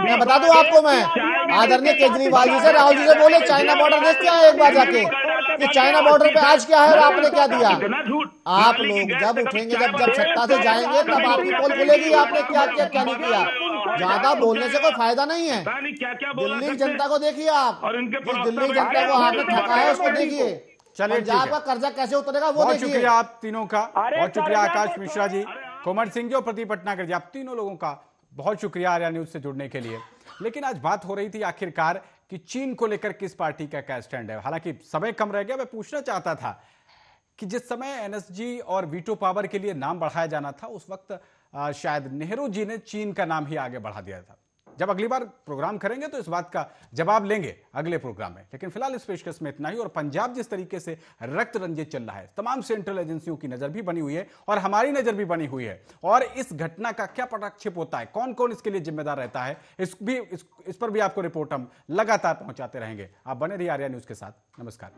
मैं बता दूं आपको, मैं आदरणीय केजरीवाल जी से राहुल जी से बोले चाइना बॉर्डर देख के आए एक बार जाके कि चाइना बॉर्डर पे आज क्या है और आपने क्या दिया। आप लोग जब उठेंगे, जब सत्ता से जाएंगे, तब आपकी पोल खुलेगी आपने क्या किया क्या नहीं किया। ज्यादा बोलने से कोई फायदा नहीं है। दिल्ली की जनता को देखिए आप, दिल्ली की जनता को आपने ठगा है उसको देखिए। चलिए पंजाब का कर्जा कैसे उतरेगा वो बहुत देखिए। शुक्रिया आप तीनों का, बहुत शुक्रिया आकाश मिश्रा जी, कुंवर सिंह जी और प्रदीप पटनागर जी, आप तीनों लोगों का बहुत शुक्रिया आर्या न्यूज से जुड़ने के लिए। लेकिन आज बात हो रही थी आखिरकार कि चीन को लेकर किस पार्टी का क्या स्टैंड है। हालांकि समय कम रह गया, मैं पूछना चाहता था कि जिस समय एनएसजी और वीटो पावर के लिए नाम बढ़ाया जाना था, उस वक्त शायद नेहरू जी ने चीन का नाम ही आगे बढ़ा दिया था। जब अगली बार प्रोग्राम करेंगे तो इस बात का जवाब लेंगे अगले प्रोग्राम में। लेकिन फिलहाल इस पेशकश में इतना ही। और पंजाब जिस तरीके से रक्त रंजित चल रहा है, तमाम सेंट्रल एजेंसियों की नजर भी बनी हुई है और हमारी नजर भी बनी हुई है। और इस घटना का क्या पटाक्षेप होता है, कौन कौन इसके लिए जिम्मेदार रहता है, इस पर भी आपको रिपोर्ट हम लगातार पहुंचाते रहेंगे। आप बने रहिए आर्या न्यूज के साथ। नमस्कार।